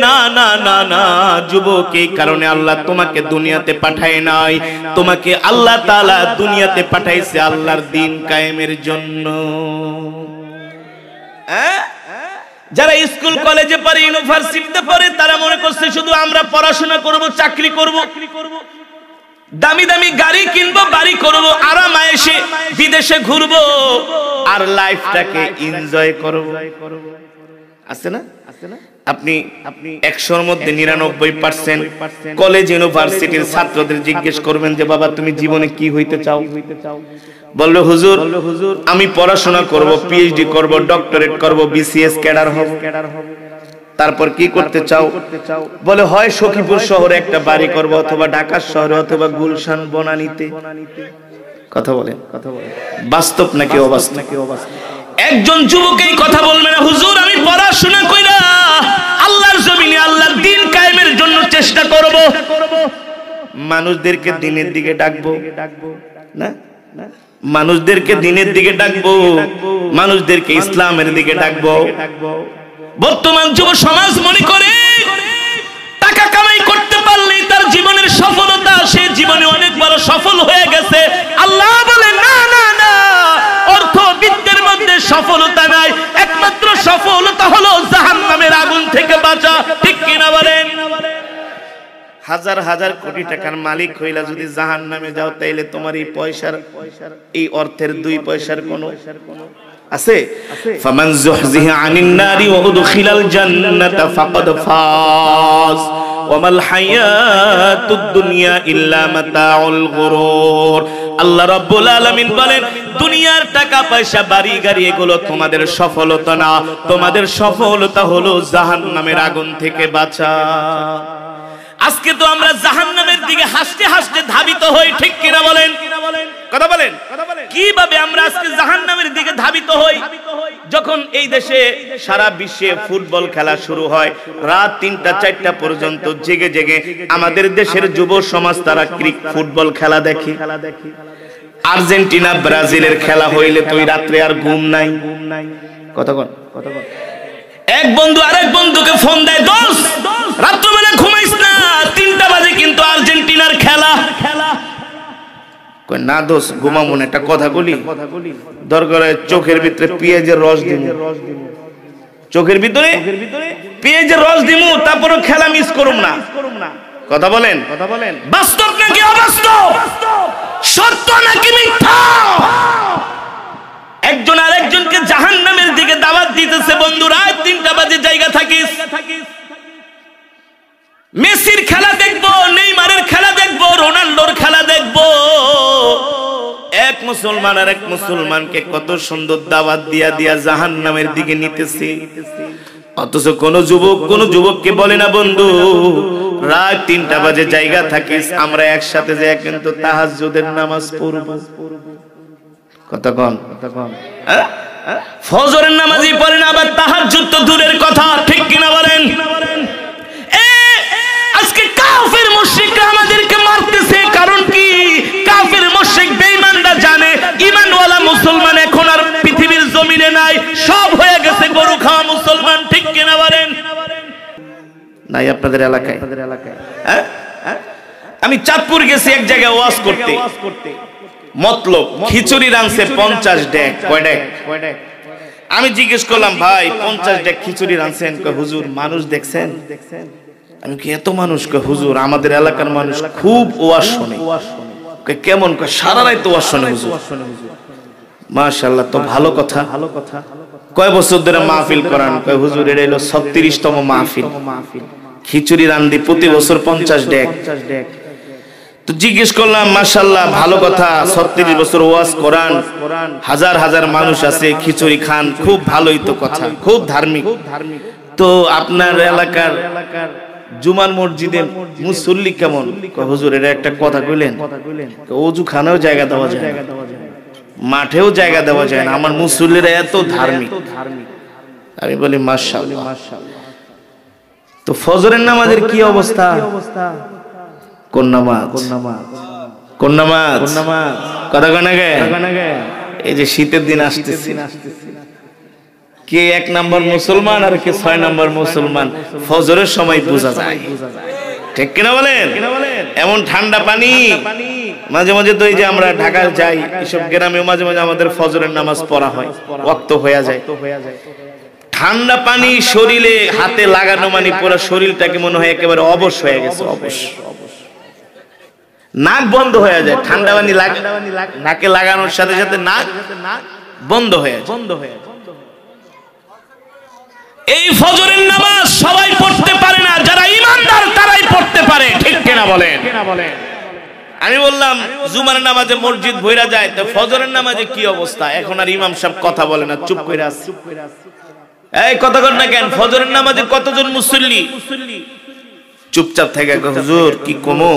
না না না না যুবক, এই কারণে আল্লাহ তোমাকে দুনিয়াতে পাঠায় নাই। তোমাকে আল্লাহ তাআলা দুনিয়াতে পাঠাইছে আল্লাহর দ্বীন কায়েমের জন্য। যারা স্কুল কলেজে পড়ে, ইউনিভার্সিটিতে পড়ে, তারা মনে করছে শুধু আমরা পড়াশোনা করব, চাকরি করব, দামি দামি গাড়ি কিনবো, বাড়ি করব, আরাম আয়েশে বিদেশে ঘুরবো, আর লাইফটাকে এনজয় করব। আছে না? আপনি 100-র মধ্যে 99% কলেজ ইউনিভার্সিটির ছাত্রদের জিজ্ঞেস করবেন যে বাবা তুমি জীবনে কি হইতে চাও? বলবে হুজুর আমি পড়াশোনা করব, পিএইচডি করব, ডক্টরেট করব, বিসিএস ক্যাডার হব। তারপর কি করতে চাও? বলে হয় সখীপুর শহরে একটা বাড়ি করব, অথবা ঢাকা শহরে, অথবা গুলশান বনানীতে। কথা বলেন বাস্তব নাকি অবাস্তব? একজন যুবক এই কথা বলবে না, হুজুর আমি পড়াশোনা কইরা আল্লাহর জমিনে আল্লাহর দ্বীন কায়েমের জন্য চেষ্টা করব, মানুষদেরকে দ্বীনের দিকে ডাকবো না, মানুষদেরকে দ্বীনের দিকে ডাকবো, মানুষদেরকে ইসলামের দিকে ডাকবো। বর্তমান যুব সমাজ মনে করে টাকা কামাই করতে পারলেই তার জীবনের সফলতা, সে জীবনে অনেক বড় সফল হয়ে গেছে। আল্লাহ বলে না না না, অর্থবিদ্যের মধ্যে সফলতা নাই, একমাত্র সফলতা হলো জাহান্নামের আগুন থেকে বাঁচা। ঠিক কিনা বলেন? হাজার হাজার কোটি টাকার মালিক হইলা যদি জাহান্নামে যাও, তাইলে তোমার এই পয়সার, এই অর্থের 2 পয়সার কোনো আছে? ফামান যুহজিহা আনিন নারি ওয়া উদখিলাল জান্নাতা ফাকাদ ফাজ ওয়া মাল হায়াতুদ দুনিয়া ইল্লা মাতাউল গুরুর। আল্লাহ রাব্বুল আলামিন বলেন দুনিয়ার টাকা পয়সা, বাড়ি গাড়ি এগুলো তোমাদের সফলতা না, তোমাদের সফলতা হলো জাহান্নামের আগুন থেকে বাঁচা। আজকে তো আমরা জাহান্নামের দিকে হাসতে হাসতে ধাবিত হই। ঠিক কিনা বলেন? কথা বলেন। কিভাবে আমরা আজকে জাহান্নামের দিকে ধাবিত হই? যখন এই দেশে সারা বিশ্বে ফুটবল খেলা শুরু হয়, রাত 3টা-4টা পর্যন্ত জেগে জেগে আমাদের দেশের যুব সমাজ তারা ফুটবল খেলা দেখে। আর্জেন্টিনা ব্রাজিলের খেলা হইলে তো রাত্রে আর ঘুম নাই। কথা বল। এক বন্ধু আরেক বন্ধুকে ফোন দেয়, দোস্ত রাত্রিবেলা ঘুমাইস না, 3টা বাজে কিন্তু আর্জেন্টিনার খেলা। কই না দোস্ত ঘুমাবো না, একটা কথা বলি, দরকার চোখের ভিতরে পেঁয়াজের রস দিমু, চোখের ভিতরে পেঁয়াজের রস দিমু, তারপরও খেলা মিস করুম না। কথা বলেন। বাস্তব নাকি অবাস্তব? সত্য নাকি মিথ্যা? একজন আরেকজনকে জাহান্নামের দিকে দাওয়াত দিতেছে। বন্ধু রাত 3টা বাজে জায়গা থাকিস, মেসির খেলা দেখবো, নেইমারের খেলা দেখবো, রোনাল্ডোর খেলা দেখবো। এক মুসলমান আর এক মুসলমানকে কত সুন্দর দাওয়াত দিয়া দিয়া জাহান্নামের দিকে নিতেছে। অথচ কোন যুবককে বলে না বন্ধু রাত 3টা বাজে জায়গা থাকিস, আমরা একসাথে যাই কিন্তু তাহাজ্জুদের নামাজ পড়ব। কথা কন। ফজরের নামাজই পড়ে না, আবার তাহাজ্জুদ তো দূরের কথা। ঠিক কিনা বলেন? আজকে কাফের মুশরিকরা আমাদেরকে মারতেছে, কারণ কি? কাফের মুশরিক বেঈমানরা জানে ঈমানওয়ালা মুসলমান এখন আর পৃথিবীর জমিনে নাই, সব হয়ে গেছে গরু খাওয়া মুসলমান। ঠিক কিনা বলেন? নাই আপনাদের এলাকায়? আমি চাঁদপুর গেছি এক জায়গায় ওয়াজ করতে, মতলব খিচুড়ি রাঁধছে 50 ডেক। কয় ডেক? আমি জিজ্ঞেস করলাম ভাই 50 ডেক খিচুড়ি রাঁধছেন? কয় হুজুর মানুষ দেখছেন? আমি কি এত মানুষ? কয় হুজুর আমাদের এলাকার মানুষ খুব ওয়াজ শুনে। কয় কেমন? কয় সারা রাত ওয়াজ শুনে হুজুর। মাশাআল্লাহ, তো ভালো কথা। কয় বছর ধরে মাহফিল করান? কয় হুজুর এটা হলো 36তম মাহফিল। খিচুড়ি রাঁধি প্রতি বছর 50 ডেক। তো জিজ্ঞেস করলাম মাশাআল্লাহ ভালো কথা, 36 বছর ওয়াজ করান, হাজার হাজার মানুষ আছে, খিচুড়ি খান, খুব ভালোই তো কথা, খুব ধার্মিক। তো আপনার এলাকার জুমার মসজিদে মুসল্লি কেমন? হুজুর এটা একটা কথা কইলেন, ওযু খানেও জায়গা দেওয়া যায় না, মাঠেও জায়গা দেওয়া যায় না, আমার মুসল্লিরা এত ধার্মিক। আমি বলি মাশাআল্লাহ। তো ফজরের নামাজের কি অবস্থা? কোন নামাজ? কোন নামাজ? কথা কয় না গে? এই যে শীতের দিন আসতেছে, কে 1 নম্বর মুসলমান আর কে 6 নম্বর মুসলমান ফজরের সময় বোঝা যায়, ঠিক কিনা বলেন? এমন ঠান্ডা পানি, মাঝে মাঝে তো এই যে আমরা ঢাকা যাই, এসব গ্রামে মাঝে মাঝে আমাদের ফজরের নামাজ পড়া হয়, ওয়াক্ত হয়ে যায়, ঠান্ডা পানি শরীরে হাতে লাগানো মানে পুরো শরীরটাকে মনে হয় একেবারে অবশ হয়ে গেছে, অবশ। নাক বন্ধ হয়ে যায়, ঠান্ডা পানি নাকে লাগানোর সাথে সাথে নাক বন্ধ হয়ে যায়। এই ফজরের নামাজ সবাই পড়তে পারে না, যারা ঈমানদার তারাই পড়তে পারে, ঠিক কিনা বলেন? আমি বললাম জুমার নামাজে মসজিদ ভইরা যায়, তো ফজরের নামাজে কি অবস্থা? এখন আর ইমাম সাহেব কথা বলে না, চুপ করে আছে। এই কথা কর না কেন? ফজরের নামাজে কতজন মুসল্লি? চুপচাপ থেকে হুজুর কি কমো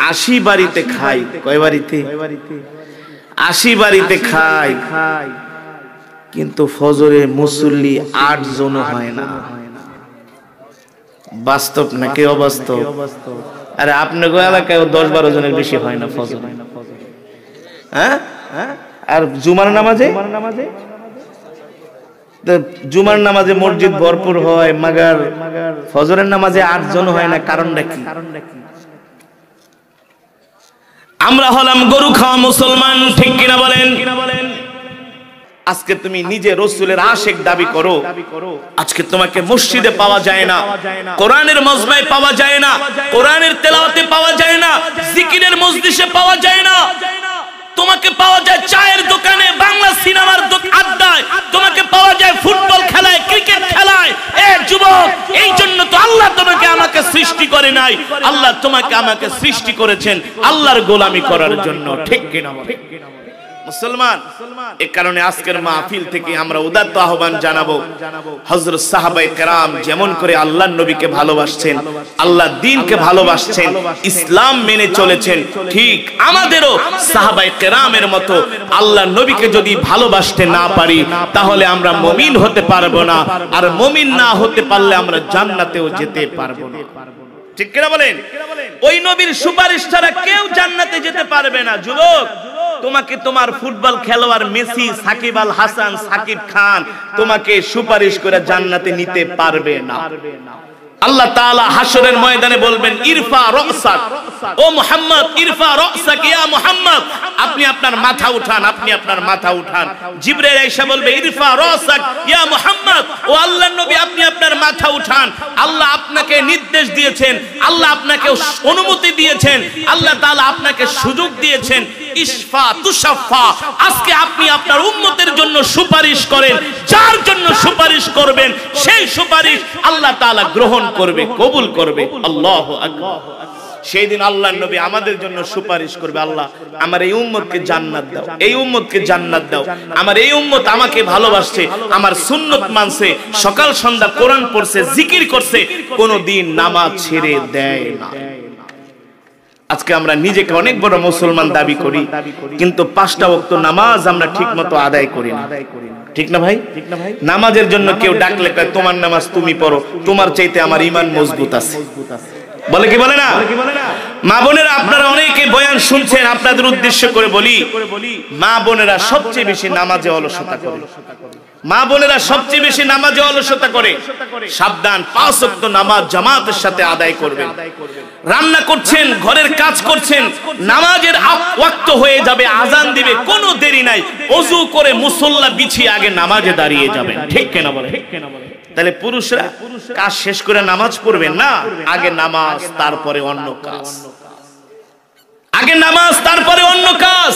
80 বাড়িতে খাই। কয় বাড়িতে? 80 বাড়িতে খাই, কিন্তু ফজরে মুসল্লি 8 জন হয় না। বাস্তব নাকি অবাস্তব? আরে আপনার এলাকায় 10-12 জনের বেশি হয় না ফজর, হ্যাঁ? আর জুমার নামাজে জুমার নামাজে মসজিদ ভরপুর হয়, মাগার ফজরের নামাজে 8 জন হয় না, কারণটা কি? আমরা হলাম গরু খাওয়া মুসলমান, ঠিক কিনা বলেন? আজকে তুমি নিজে রাসূলের আশিক দাবি করো, আজকে তোমাকে মসজিদে পাওয়া যায় না, কোরআনের মজমায় পাওয়া যায় না, কোরআনের তেলাওয়াতে পাওয়া যায় না, জিকিরের মজলিসে পাওয়া যায় না, তোমাকে পাওয়া যায় চায়ের দোকানে, বাংলা সিনেমার আড্ডায়, তোমাকে পাওয়া যায় ফুটবল খেলায়, ক্রিকেট খেলায়। এ যুবক, এই জন্য তো আল্লাহ তোমাকে আমাকে সৃষ্টি করে নাই, আল্লাহ তোমাকে আমাকে সৃষ্টি করেছেন আল্লাহর গোলামি করার জন্য, ঠিক কিনা মুসলমান? এই কারণে আজকের মাহফিল থেকে আমরা উদাত্ত আহ্বান জানাবো, হযরত সাহাবায়ে কেরাম যেমন করে আল্লাহর নবীকে ভালোবাসছেন, আল্লাহর দ্বীনকে ভালোবাসছেন, ইসলাম মেনে চলেছেন, ঠিক আমাদেরও সাহাবায়ে কেরামের মতো আল্লাহর নবীকে যদি ভালোবাসতে না পারি তাহলে আমরা মুমিন হতে পারবো না, আর মুমিন না হতে পারলে আমরা জান্নাতেও যেতে পারবো না, ঠিক কিনা বলেন? ওই নবীর সুপারিশ ছাড়া কেউ জান্নাতে যেতে পারবে না। যুবক, তোমাকে তোমার ফুটবল খেলোয়াড় মেসি, সাকিব আল হাসান, সাকিব খান তোমাকে সুপারিশ করে জান্নাতে নিতে পারবে না। আল্লাহ তাআলা হাশরের ময়দানে বলবেন, ইরফা রাসাক, ও মুহাম্মদ, ইরফা রাসাক ইয়া মুহাম্মদ, আপনি আপনার মাথা উঠান, আপনি আপনার মাথা উঠান। জিবরাইল আয়েশা বলবে, ইরফা রাসাক ইয়া মুহাম্মদ, ও আল্লাহর নবী আপনি আপনার মাথা উঠান। আল্লাহ আপনাকে নির্দেশ দিয়েছেন, আল্লাহ আপনাকে অনুমতি দিয়েছেন, আল্লাহ তাআলা আপনাকে সুযোগ দিয়েছেন, ইশফা তুশাফা, আজকে আপনি আপনার উম্মতের জন্য সুপারিশ করেন, যার জন্য সুপারিশ করবেন সেই সুপারিশ আল্লাহ তাআলা গ্রহণ করবে, কবুল করবে। আল্লাহু আকবার। সেই দিন আল্লাহর নবী আমাদের জন্য সুপারিশ করবে, আল্লাহ আমার এই উম্মতকে জান্নাত দাও, এই উম্মতকে জান্নাত দাও, আমার এই উম্মত আমাকে ভালোবাসছে, আমার সুন্নত মানছে, সকাল সন্ধ্যা কোরআন পড়ছে, জিকির করছে, কোনদিন নামাজ ছেড়ে দেয় না। আজকে আমরা নিজেকে অনেক বড় মুসলমান দাবি করি, কিন্তু 5টা ওয়াক্ত নামাজ আমরা ঠিকমতো আদায় করি না, ঠিক না ভাই? নামাজের জন্য কেউ ডাকলে কয় তোমার নামাজ তুমি পড়ো, তোমার চাইতে আমার ঈমান মজবুত আছে, বলে কি বলে না? মা বোনেরা, আপনারা অনেকে বয়ান শুনছেন, আপনাদের উদ্দেশ্য করে বলি, মা বোনেরা সবচেয়ে বেশি নামাজে অলসতা করে, মা বোনেরা সবচেয়ে বেশি নামাজে অলসতা করে। সাবধান, 5 ওয়াক্ত নামাজ জামাতের সাথে আদায় করবেন। রান্না করছেন, ঘরের কাজ করছেন, নামাজের ওয়াক্ত হয়ে যাবে, আজান দিবে, কোনো দেরি নাই, ওযু করে মুসল্লা বিছিয়ে আগে নামাজে দাঁড়িয়ে যাবেন, ঠিক কিনা বলে? তাহলে পুরুষরা কাজ শেষ করে নামাজ পড়বেন না, আগে নামাজ তারপরে অন্য কাজ, আগে নামাজ, তারপরে অন্য কাজ।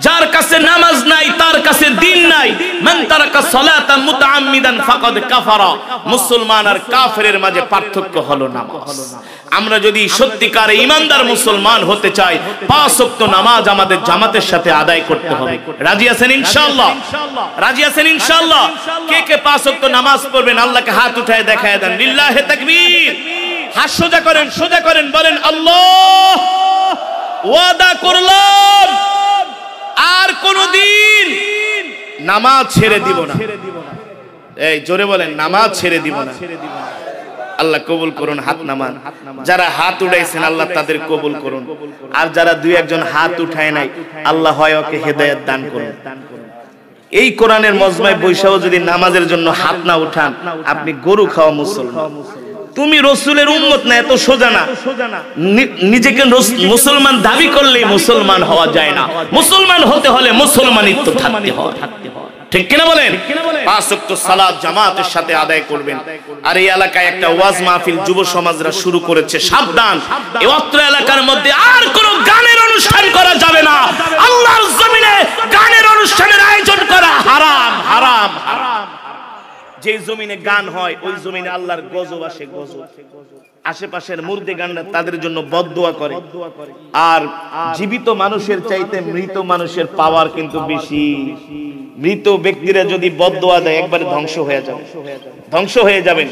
যার কাছে নামাজ নাই তার কাছে দিন নাই। মান তারাকা সালাতান মুতাআম্মিদান ফাকাদ কাফারা। মুসলমান আর কাফেরের মাঝে পার্থক্য হলো নামাজ। আমরা যদি সত্যিকার ঈমানদার মুসলমান হতে চাই, 5 ওয়াক্ত নামাজ আমাদের জামাতের সাথে আদায় করতে হবে। রাজি আছেন ইনশাআল্লাহ? রাজি আছেন ইনশাআল্লাহ? কে কে 5 ওয়াক্ত নামাজ পড়বেন আল্লাহকে হাত উঠায় দেখায় দেন। লিল্লাহি তাকবীর। হাত সোজা করেন, সোজা করেন, বলেন আল্লাহ ওয়াদা করলাম আর কোনদিন নামাজ ছেড়ে দিব না। এই জোরে বলেন, নামাজ ছেড়ে দিব না। আল্লাহ কবুল করুন। হাত নামান। যারা হাত উঠাইছেন আল্লাহ তাদের কবুল করুন। আর যারা দুই একজন হাত উঠায় নাই আল্লাহ হয় ওকে হেদায়েত দান করুন। এই কোরআনের মজমায় বৈশাও যদি নামাজের জন্য হাত না উঠান, আপনি গরু খাওয়া মুসলমান। তুমি রসুলের উম্মত না, এত সোজা না। নিজেকে মুসলমান দাবি করলেই মুসলমান হওয়া যায় না। মুসলমান হতে হলে মুসলমানিত্ব থাকতে হয়। ঠিক কিনা বলেন? 5 ওয়াক্ত সালাত জামাতের সাথে আদায় করবেন। আর এই এলাকায় একটা ওয়াজ মাহফিল যুব সমাজরা শুরু করেছে। সাবধান, এই অত্র এলাকার মধ্যে আর কোনো গানের অনুষ্ঠান করা যাবে না। আল্লাহর জমিনে গানের অনুষ্ঠানের আয়োজন করা হারাম, হারাম, হারাম। যে জমিনে গান হয় ওই জমিনে আল্লাহর গজব আসে, গজব। আশেপাশের মুর্দে গানরা তাদের জন্য বদদোয়া করে। আর জীবিত মানুষের চাইতে মৃত মানুষের পাওয়ার কিন্তু বেশি। মৃত ব্যক্তিরা যদি বদদোয়া দেয় একবারে ধ্বংস হয়ে যাবে, ধ্বংস হয়ে যাবেন।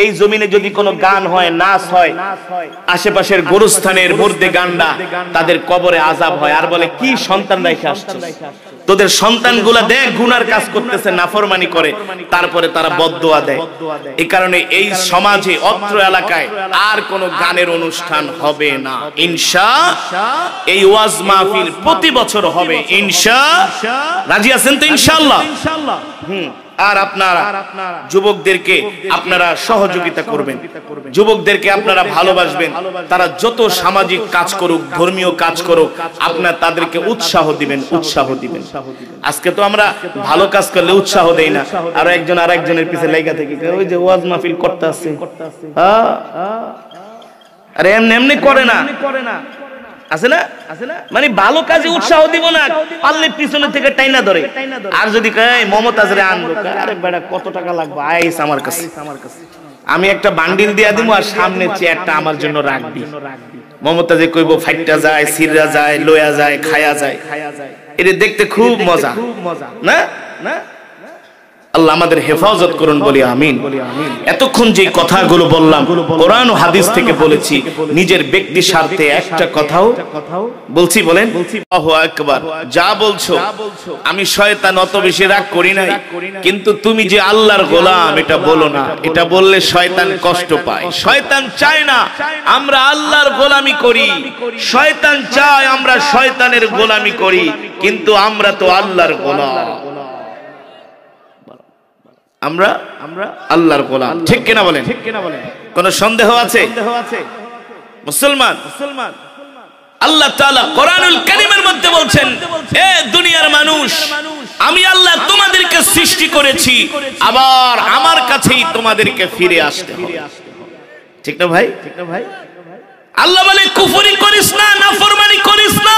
এই জমিনে যদি কোনো গান হয়, নাচ হয়, আশেপাশের গোরস্থানের মুর্দে গানরা তাদের কবরে আযাব হয়। আর বলে কি সন্তান রেখে আসছে, তোদের সন্তানগুলা দেখ গুনার কাজ করতেছে, নাফরমানি করে, তারপরে তারা বদদোয়া দেয়। এই কারণে এই সমাজে অত্র এলাকায় আর কোনো গানের অনুষ্ঠান হবে না ইনশাআল্লাহ। এই ওয়াজ মাহফিল প্রতি বছর হবে ইনশাআল্লাহ। রাজি আছেন তো ইনশাআল্লাহ? আর আপনারা যুবকদেরকে আপনারা সহযোগিতা করবেন, যুবকদেরকে আপনারা ভালোবাসবেন। তারা যত সামাজিক কাজ করুক, ধর্মীয় কাজ করুক, আপনারা তাদেরকে উৎসাহ দিবেন, উৎসাহ দিবেন। আজকে তো আমরা ভালো কাজ করলে উৎসাহ দেই না, আর একজন আর একজনের পিছে লেগে থাকি, ওই যে ওয়াজ মাহফিল করতে আসছে, আরে এমনি এমনি করে না, আছে না? মানে ভালো কাজে উৎসাহ দিব না, পারলে পিছনে থেকে টাইনা ধরে। আর যদি কয় মমতাজরে আনবো, আরে বেটা কত টাকা লাগবে, আইস আমার কাছে, আমি একটা বান্ডিল দিয়া দিব আর সামনে চেয়ারটা আমার জন্য রাখবি। মমতাজে কইব ফাইটটা যায়, সিররা যায়, লয়া যায়, খায়া যায়। এটা দেখতে খুব মজা না? না? আল্লাহ আমাদের হেফাজত করুন, বলি আমিন। এতক্ষণ যে কথাগুলো বললাম কোরআন ও হাদিস থেকে বলেছি, নিজের ব্যক্তি স্বার্থে একটা কথাও বলছি, বলেন আল্লাহু আকবার। যা বলছো আমি শয়তান অত বেশি রাগ করি নাই, কিন্তু তুমি যে আল্লাহর গোলাম এটা বলো না। এটা বললে শয়তান কষ্ট পায়। শয়তান চায় না আমরা আল্লাহর গোলামি করি, শয়তান চায় আমরা শয়তানের গোলামি করি, কিন্তু আমরা তো আল্লাহর গোলাম। আমরা আল্লাহর গোলাম, ঠিক কিনা বলেন? কোন সন্দেহ আছে? মুসলমান আল্লাহ তাআলা কোরআনুল কারীমের মধ্যে বলছেন, এ দুনিয়ার মানুষ, আমি আল্লাহ তোমাদেরকে সৃষ্টি করেছি, আবার আমার কাছেই তোমাদেরকে ফিরে আসতে হবে। ঠিক না ভাই? আল্লাহ বলে কুফরি করিস না, নাফরমানি করিস না,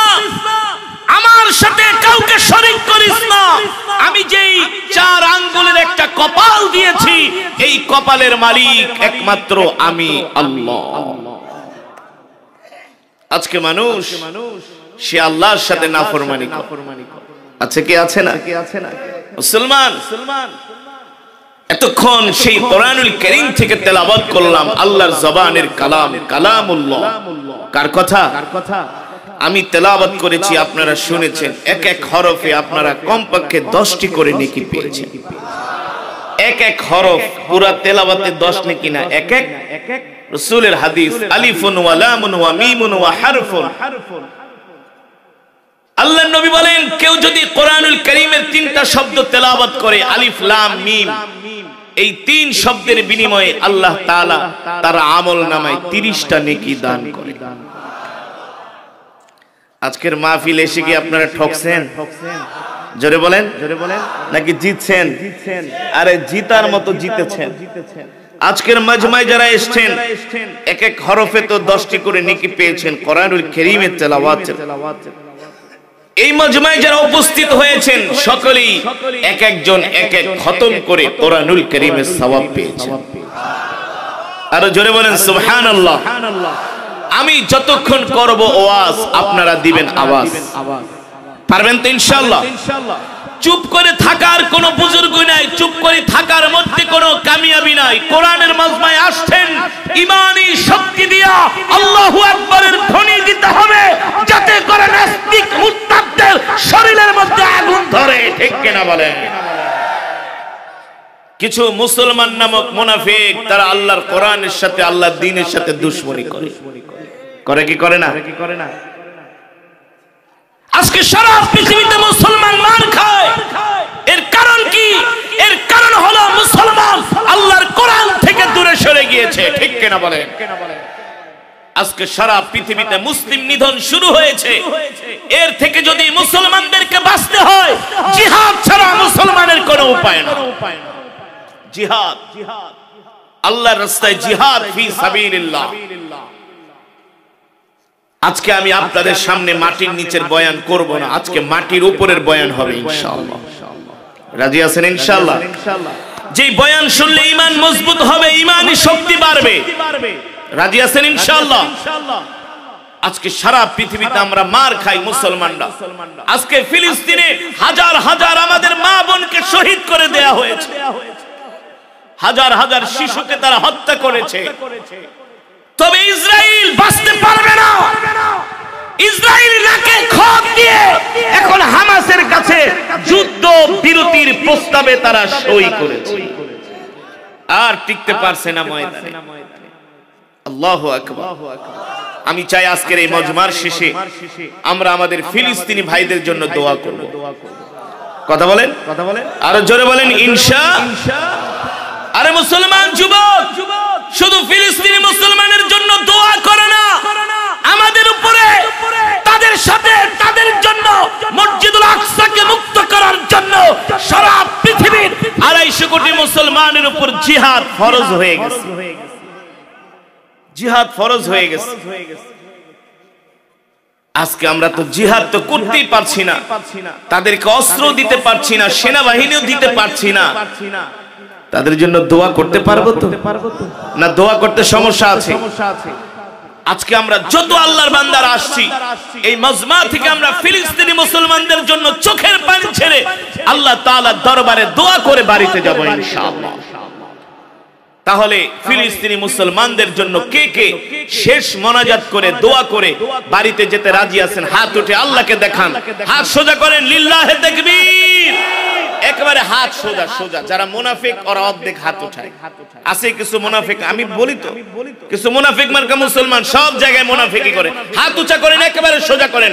আমার সাথে কাউকে শরীক করিস না। আমি যেই 4 আঙ্গুলের একটা কপাল দিয়েছি, এই কপালের মালিক একমাত্র আমি আল্লাহ। আজকে মানুষ সে আল্লাহর সাথে নাফরমানি করে। আছে কি আছে না? মুসলমান এতক্ষণ সেই কোরআনুল কারীম থেকে তেলাওয়াত করলাম, আল্লাহর জবানের কালাম, কালামুল্লাহ। কার কথা? আমি তেলাওয়াত করেছি, আপনারা শুনেছেন। এক এক হরফে আপনারা কমপক্ষে 10টি করে নেকি পেয়েছেন। এক এক হরফ, পুরা তেলাওয়াতে 10 নেকি না, এক এক রাসূলের হাদিস, আলিফুন ওয়া লামুন ওয়া মিমুন ওয়া হারফুন। আল্লাহর নবী বলেন, কেউ যদি কোরআনুল কারীমের 3টা শব্দ তেলাওয়াত করে, আলিফ লাম মিম, এই 3 শব্দের বিনিময়ে আল্লাহ তাআলা তার আমল নামায় 30টা নেকি দান করে। আজকের মাহফিল এসে কি আপনারা ঠকছেন? জোরে বলেন, নাকি জিতছেন? আরে জিতার মতো জিতেছেন। আজকের মাজমায় যারা এসেছেন এক এক হরফে তো 10টি করে নেকি পেয়েছেন কোরআনুল কারীমের তেলাওয়াত। এই মাজমায় যারা উপস্থিত হয়েছেন সকলেই এক একজন এক এক খতম করে কোরআনুল কারীমের সওয়াব পেয়েছেন। আর জোরে বলেন সুবহানাল্লাহ। আমি যতক্ষণ করব ওয়াজ আপনারা দিবেন আওয়াজ, পারবেন তো ইনশাআল্লাহ? চুপ করে থাকার কোনো বুজুর্গ নাই, চুপ করে থাকার মধ্যে কোনো কামিয়াবি নাই। কোরআনের মাজমায় আসছেন ঈমানি শক্তি দিয়া আল্লাহু আকবারের ধ্বনি দিতে হবে, যাতে করে নাস্তিক মুরতাদদের শরীরের মধ্যে আগুন ধরে, ঠিক কিনা বলেন? কিছু মুসলমান নামক মুনাফিক তারা আল্লাহর কোরআনের সাথে আল্লাহর দ্বীনের সাথে দুশমনি করে, করে কি করে না? আজকে সারা পৃথিবীতে মুসলমান মার খায়, এর কারণ কি? এর কারণ হলো মুসলমান আল্লাহর কোরআন থেকে দূরে সরে গিয়েছে, ঠিক কিনা বলেন? আজকে সারা পৃথিবীতে মুসলিম নিধন শুরু হয়েছে। এর থেকে যদি মুসলমানদেরকে বাঁচতে হয়, জিহাদ ছাড়া মুসলমানের কোনো উপায় না। জিহাদ, আল্লাহর রাস্তায় জিহাদ ফি সাবিলিল্লাহ। আজকে আমি আপনাদের সামনে মাটির নিচের বয়ান করব না, আজকে মাটির উপরের বয়ান হবে ইনশাআল্লাহ। রাজি আছেন ইনশাআল্লাহ? যে বয়ান শুনলে ঈমান মজবুত হবে, ঈমানি শক্তি বাড়বে। রাজি আছেন ইনশাআল্লাহ? আজকে সারা পৃথিবীতে আমরা মার খাই মুসলমানরা। আজকে ফিলিস্তিনে হাজার হাজার আমাদের মা বোনকে শহীদ করে দেয়া হয়েছে, হাজার হাজার শিশুকে তারা হত্যা করেছে। তবে ইসরায়েল বাঁচতে পারবে না। ইসরায়েল নাকে খত দিয়ে এখন হামাসের কাছে যুদ্ধ বিরতির প্রস্তাবে তারা সই করেছে, আর টিকতে পারছে না ময়দানে। আল্লাহু আকবার। আমি চাই আজকের এই মজমার শেষে আমরা আমাদের ফিলিস্তিনি ভাইদের জন্য দোয়া করব। কথা বলেন, আর জোরে বলেন ইনশাআল্লাহ। আরে মুসলমান যুবক, শুধু ফিলিস্তিনি মুসলমানের জন্য দোয়া করে না, আমাদের উপরে তাদের সাথে তাদের জন্য মসজিদুল আকসাকে মুক্ত করার জন্য সারা পৃথিবীর 250 কোটি মুসলমানের উপর জিহাদ ফরজ হয়ে গেছে। জিহাদ ফরজ হয়ে গেছে। আজকে আমরা তো জিহাদ তো করতেই পারছি না, তাদেরকে অস্ত্র দিতে পারছি না, সেনাবাহিনীও দিতে পারছি না। তাদের জন্য দোয়া করতে পারবো তো না? দোয়া করতে সমস্যা আছে। আজকে আমরা যত আল্লাহর বান্দারা আসছি এই মজমা থেকে, আমরা ফিলিস্তিনি মুসলমানদের জন্য চোখের পানি ছেড়ে আল্লাহ তাআলার দরবারে দোয়া করে বাড়িতে যাব ইনশাআল্লাহ। তাহলে ফিলিস্তিনি মুসলমানদের জন্য কে কে শেষ মোনাজাত করে দোয়া করে বাড়িতে যেতে রাজি আছেন? হাত উঠে আল্লাহকে দেখান, হাত সোজা করেন, লিল্লাহে তাকবীর। একেবারে হাত সোজা সোজা। যারা মুনাফিক ওরা অর্ধেক হাত উঠায়। আছে কিছু মুনাফিক, আমি বলি তো, কিছু মুনাফিক মার্কা মুসলমান সব জায়গায় মুনাফিকি করে। হাত উঁচা করেন, একেবারে সোজা করেন,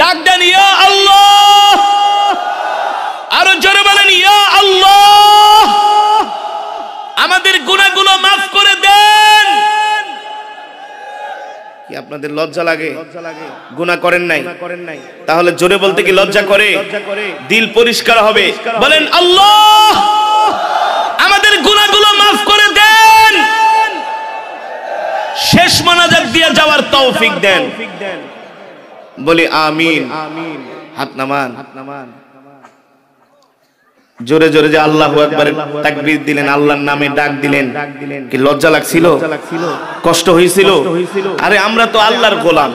ডাক দেন ইয়া আল্লাহ। আরো জোরে বলেন ইয়া আল্লাহ। আমাদের গুনাহগুলো মাফ করে দেন। কি আপনাদের লজ্জা লাগে? গুনাহ করেন নাই? তাহলে জোরে বলতে কি লজ্জা করে? দিল পরিষ্কার হবে। বলেন আল্লাহ আমাদের গুনাহগুলো মাফ করে দেন, শেষ মোনাজাত দিয়ে যাওয়ার তৌফিক দেন। বলি আমিন। হাত নামান। জোরে জোরে যে আল্লাহু আকবার তাকবীর দিলেন, আল্লাহর নামে ডাক দিলেন, কি লজ্জা লাগছিল? কষ্ট হয়েছিল? আরে আমরা তো আল্লাহর গোলাম,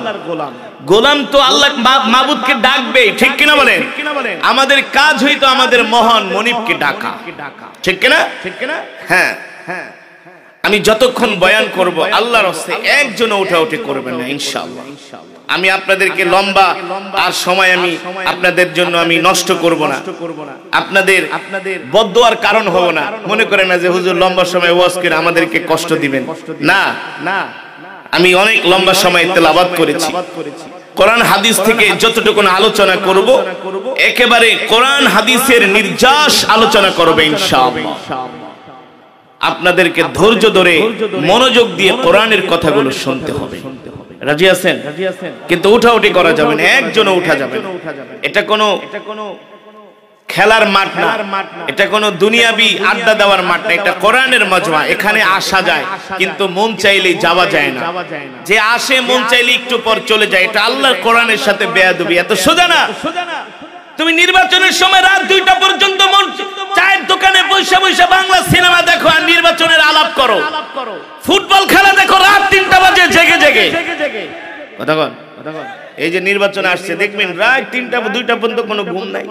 গোলাম তো আল্লাহ মাবুদকে ডাকবে, ঠিক কিনা বলেন? আমাদের কাজ হইতো আমাদের মহান মনিবকে ডাকা, ঠিক কিনা? হ্যাঁ, আমি যতক্ষণ বয়ান করব আল্লাহর রাস্তায় একজনও উঠাউঠি করবেন না ইনশাআল্লাহ। আমি আপনাদেরকে লম্বা আর সময় আমি আপনাদের জন্য আমি নষ্ট করব না, আপনাদের বদদোয়ার কারণ হব না। মনে করেন না যে হুজুর লম্বা সময় ওয়াজ করে আমাদেরকে কষ্ট দিবেন, না। আমি অনেক লম্বা সময় তেলাওয়াত করেছি। কোরআন হাদিস থেকে যতটুকু আলোচনা করব একেবারে কোরআন হাদিসের নির্যাস আলোচনা করব ইনশাআল্লাহ। আপনাদেরকে ধৈর্য ধরে মনোযোগ দিয়ে কোরআনের কথাগুলো শুনতে হবে। রাজি আছেন? কিন্তু উঠাউঠি করা যাবে না, একজনও উঠা যাবে না। এটা কোনো খেলার মাঠ না, এটা কোনো দুনিয়াবি আড্ডা দেওয়ার মাঠ না, এটা কোরআনের মজমা। এখানে আসা যায় কিন্তু মন চাইলেই যাওয়া যায় না, যে আসে মন চাইলে একটু পর চলে যায়, এটা আল্লাহর কোরআনের সাথে বেয়াদবি। এত সোজা না। তুমি নির্বাচনের সময় রাত 2টা পর্যন্ত চায়ের দোকানে বৈশা বৈশা বাংলা সিনেমা দেখো আর নির্বাচনের আলাপ করো, ফুটবল খেলা দেখো রাত 3টা বাজে জেগে জেগে। কথা বল, এই যে নির্বাচন আসছে দেখবেন রাত 3টা 2টা পর্যন্ত কোনো ঘুম নাই,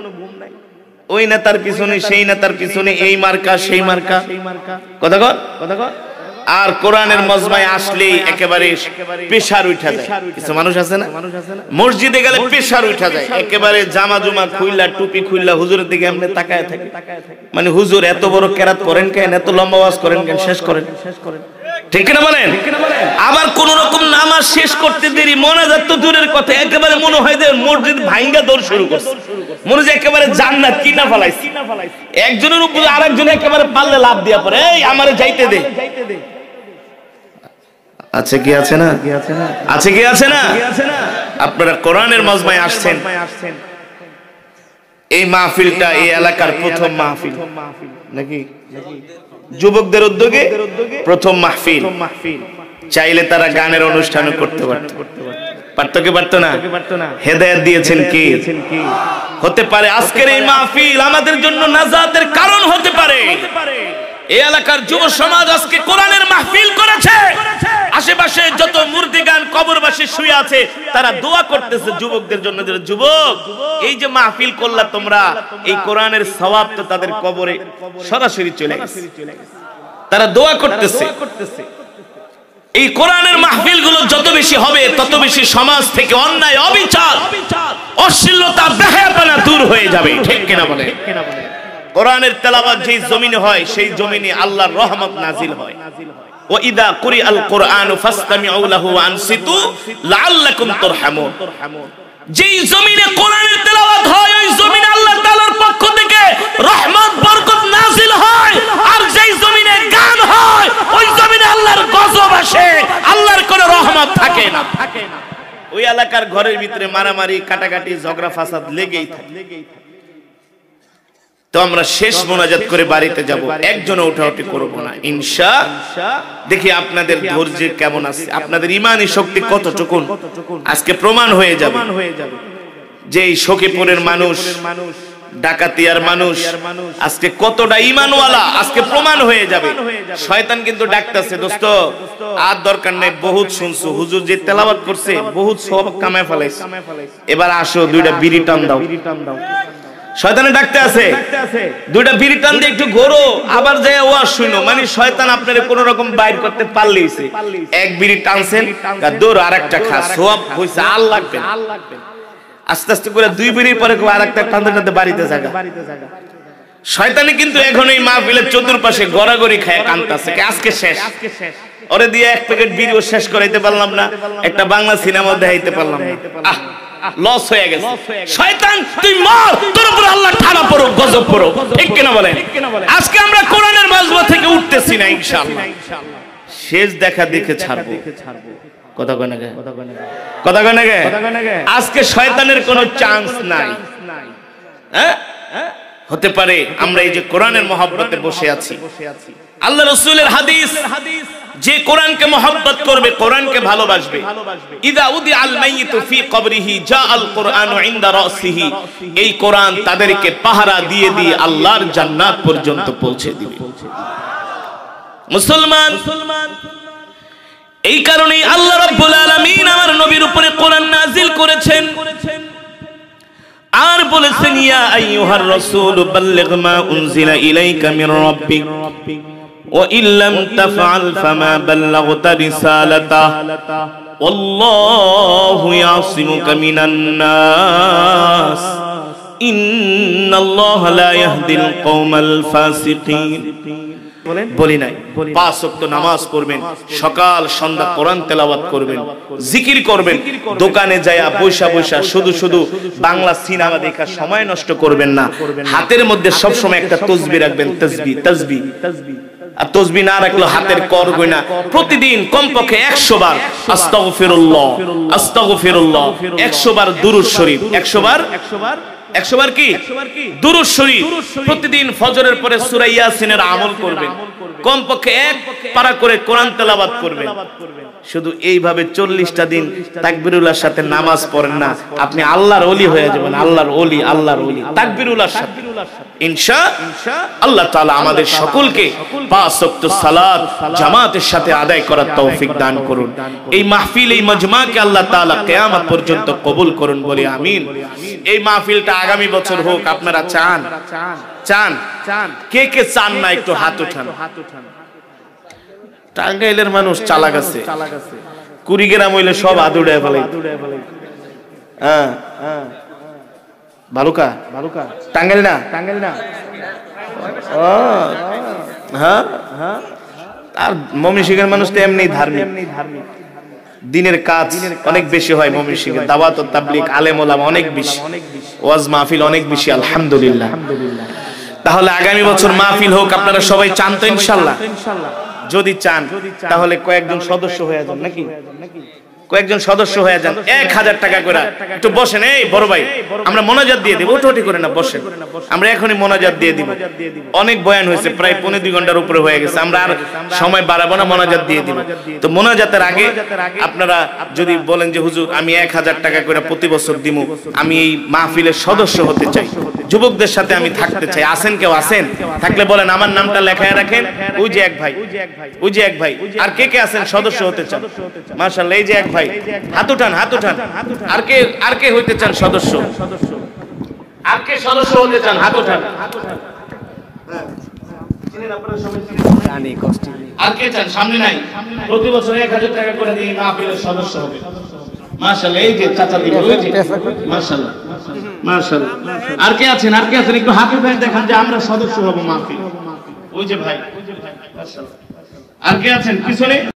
ওই নেতার পিছনে সেই নেতার পিছনে, এই মার্কা সেই মার্কা। কথা কর। আর কোরআনের মজমায় আসলেই একেবারে প্রেসার উঠা যায়। কিছু মানুষ আছে না, মসজিদে গেলে প্রেসার উঠা যায়, একেবারে জামা জুমা খুইলা টুপি খুইলা হুজুরের দিকে এমনি তাকায় থাকে, মানে হুজুর এত বড় কেরাত পড়েন কেন, এত লম্বা ওয়াজ করেন কেন, শেষ করেন। ঠিক না বলেন? আবার কোন রকম নামাজ শেষ করতে দেরি, মোনাজাত তো দূরের কথা, একেবারে মনে হয় যে মসজিদ ভাঙ্গা দৌড় শুরু করছে, মনে হয় একেবারে জান্নাত কিনা ফেলাইছে। একজনের উপরে আরেকজন একেবারে পাল্লে লাভ দিয়া পড়ে, এই আমারে যাইতে দে। আছে কি আছে না, আছে কি আছে না? আপনারা কোরআনের মজমায় আসছেন, এই মাহফিলটা এই এলাকার প্রথম মাহফিল নাকি? যুবকদের উদ্যোগে প্রথম মাহফিল। চাইলে তারা গানের অনুষ্ঠানও করতে পারতো কি পারতো না? হেদায়েত দিয়েছেন কি? হতে পারে আজকের এই মাহফিল আমাদের জন্য নাজাতের কারণ হতে পারে। এই এলাকার যুব সমাজ আজকে কোরআনের মাহফিল করেছে, আশেপাশে যত মুর্দিগান কবরবাসী শুয়ে আছে তারা দোয়া করতেছে যুবকদের জন্য, যে যুবক এই যে মাহফিল করলা তোমরা, এই কোরআনের সওয়াব তো তাদের কবরে সরাসরি চলে গেছে, তারা দোয়া করতেছে। এই কোরআনের মাহফিল গুলো যত বেশি হবে তত বেশি সমাজ থেকে অন্যায়, অবিচার, অশ্লীলতা, বেহায়াপনা দূর হয়ে যাবে। ঠিক কিনা বলে? কোরআনের তেলাওয়াত যেই জমিনে হয় সেই জমিনে আল্লাহর রহমত নাজিল হয়। ওয়া ইযা কুরিআল কুরআনু ফাসতামিউ লাহু ওয়া আনসিতু লাআল্লাকুম তুরহামুন। যেই জমিনে কোরআনের তেলাওয়াত হয় ওই জমিনে আল্লাহ তাআলার পক্ষ থেকে রহমত বরকত নাজিল হয়, আর যেই জমিনে গান হয় ওই জমিনে আল্লাহর গজব আসে, আল্লাহর কোনো রহমত থাকে না। ওই এলাকার ঘরের ভিতরে মারামারি, কাটাকাটি, ঝগড়া ফাসাদ লেগেই থাকে। তো আমরা শেষ মোনাজাত করে বাড়িতে যাব, একজনও উঠাউঠি করব না ইনশাআল্লাহ। দেখি আপনাদের ধৈর্য কেমন আছে, আপনাদের ঈমানি শক্তি কতটুকু আজকে প্রমাণ হয়ে যাবে। যে এই সখীপুরের মানুষ, ডাকাতিয়ার মানুষ আজকে কতটা ঈমানওয়ালা আজকে প্রমাণ হয়ে যাবে। শয়তান কিন্তু ডাকতেছে, দোস্ত আর দরকার নেই, বহুত শুনছো, হুজুর যে তেলাওয়াত করছে বহুত সব কামায় ফেলাইছে, এবার আসো 2টা বিড়ি টান দাও। শয়তানে ডাকতে আছে, 2টা বিড়ি টান দিয়ে একটু ঘোরো, আবার যায় ওয়াজ শুনো, মানে শয়তান আপনারে কোন রকম বাইর করতে পারলেইছে। এক বিড়ি টানছেন, দৌড় আরেকটা খা, সওয়াব হইছে, আর লাগবে না। আস্তে আস্তে করে 2 বিড়ির পরে আরেকটা টানতে টানতে বাড়িতে জায়গা। শয়তানে কিন্তু এখন এই মাহফিলের চতুর্পাশে গড়াগড়ি খায় কান্তাছে, আজকে শেষ। ওরে দিয়ে 1 প্যাকেট বিড়িও শেষ করাইতে পারলাম না, একটা বাংলা সিনেমা দেখাইতে পারলাম না, লস হয়ে গেছে। শয়তান তুই মর, তোর উপর আল্লাহ ঠাড়া পড়ো, গজব পড়ো। ঠিক কিনা বলেন? আজকে আমরা কোরআনের মাজমা থেকে উঠতেছি না ইনশাআল্লাহ, শেষ দেখা দেখে ছাড়বো। কথা কয় না গে? কথা কয় না গে? আজকে শয়তানের কোনো চান্স নাই। হ্যাঁ, হতে পারে আমরা এই যে কোরআনের মহব্বতে বসে আছি, আল্লাহ রাসূলের হাদিস, যে কোরআনকে মহব্বত করবে, কোরআনকে ভালোবাসবে, ইযা উদিআল মাইয়িতু ফি কবরিহি জাআল কুরআনু ইনদা রাসিহি, এই কোরআন তাদেরকে পাহারা দিয়ে দিয়ে আল্লাহর জান্নাত পর্যন্ত পৌঁছে দিবে। মুসলমান, এই কারণেই আল্লাহ রাব্বুল আলামিন আমার নবীর উপরে কোরআন নাজিল করেছেন, আর বলেছেন ইয়া আইয়ুহার রাসূল বাল্লিগ মা উনজিলা ইলাইকা মির রাব্বিক ওয়া ইল্লাম তাফআল ফামা বাল্লাগতা রিসালাতাহ ওয়াল্লাহু ইয়াসিমুকা মিনান নাস ইন্নাল্লাহা লা ইয়াহদিল কওমাল ফাসিকিন। বলি নাই 5 ওয়াক্ত নামাজ পড়বেন, সকাল সন্ধ্যা কোরআন তেলাওয়াত করবেন, জিকির করবেন, দোকানে যায়া বৈশা বৈশা শুধু শুধু বাংলা সিনেমা দেখা সময় নষ্ট করবেন না। হাতের মধ্যে সব সময় একটা তাসবিহ রাখবেন, তাসবিহ তাসবিহ তাসবিহ। আর তাসবিহ না রাখলে হাতের কর গয়না প্রতিদিন কমপক্ষে 100 বার আস্তাগফিরুল্লাহ আস্তাগফিরুল্লাহ, 100 বার দুরূদ শরীফ, 100 বার 100 বার কি দুরূদ শরীফ প্রতিদিন ফজরের পরে সূরা ইয়াসিনের আমল করবেন, কমপক্ষে 1 পারা করে কোরআন তেলাওয়াত করবেন। শুধু এইভাবে 40টা দিন তাকবীরুল্লাহর সাথে নামাজ পড়েন না, আপনি আল্লাহর ওলি হয়ে যাবেন। আল্লাহর ওলি, আল্লাহর ওলি তাকবীরুল্লাহর সাথে। ইনশাআল্লাহ তাআলা আমাদের সকলকে 5 ওয়াক্ত সালাত জামাতের সাথে আদায় করার তৌফিক দান করুন। এই মাহফিল, এই মজমাকে আল্লাহ তাআলা কিয়ামত পর্যন্ত কবুল করুন বলি আমিন। এই মাহফিলটা আগামী বছর হোক, আপনারা চান? চান? কে কে চান না একটু হাত উঠান। টাঙ্গাইলের মানুষ চালাক আছে, কুড়িগ্রাম হইলে সব আদুড়ে ফেলে। হ্যাঁ ভালুকা টাঙ্গাইল না, হ্যাঁ। আর ময়মনসিংহের মানুষ তো এমনি ধার্মিক, দিনের কাজ অনেক বেশি হয় ময়মনসিংহে, দাওয়াত ও তাবলীগ আলেম ওলামা অনেক বেশি, ওয়াজ মাহফিল অনেক বেশি, আলহামদুলিল্লাহ। তাহলে আগামী বছর মাহফিল হোক, আপনারা সবাই চান তো ইনশাআল্লাহ? যদি চান তাহলে কয়েকজন সদস্য হয়ে যান, নাকি কয়েকজন সদস্য হয়ে যান, 1000 টাকা করে। একটু বসেন, এই বড় ভাই, আমরা মোনাজাত দিয়ে দিব, ওঠোটি করে না, বসেন, আমরা এখনই মোনাজাত দিয়ে দিব। অনেক বয়ান হয়েছে, প্রায় 1.5-2 ঘন্টার উপরে হয়ে গেছে, আমরা আর সময় বাড়াবো না, মোনাজাত দিয়ে দিব। তো মোনাজাতের আগে আপনারা যদি বলেন যে হুজুর আমি 1000 টাকা করে প্রতি বছর দিব, আমি এই মাহফিলের সদস্য হতে চাই, যুবকদের সাথে আমি থাকতে চাই, আসেন? কেউ আসেন? থাকলে বলেন, আমার নামটা লেখায় রাখেন। ওই যে এক ভাই, ওই যে এক ভাই। আর কে কে আছেন সদস্য হতে চান? মাশাআল্লাহ, এই যে এক ভাই, হাত উঠান, হাত উঠান। আর কে হইতে চান সদস্য? আর কে সদস্য হতে চান? হাত উঠান। আর কে চান? সামনে নাই? প্রতি বছর 1000 টাকা করে দিয়ে মাহফিলের সদস্য হবে। মাশাআল্লাহ, এই যে চাচা দিবে, ওই যে মাশাআল্লাহ, মাশাআল্লাহ। আর কে আছেন? আর কে আছেন? একটু হাত উঠান, দেখান যে আমরা সদস্য হব মাহফিল। ওই যে ভাই, মাশাআল্লাহ। আর কে আছেন পিছনে?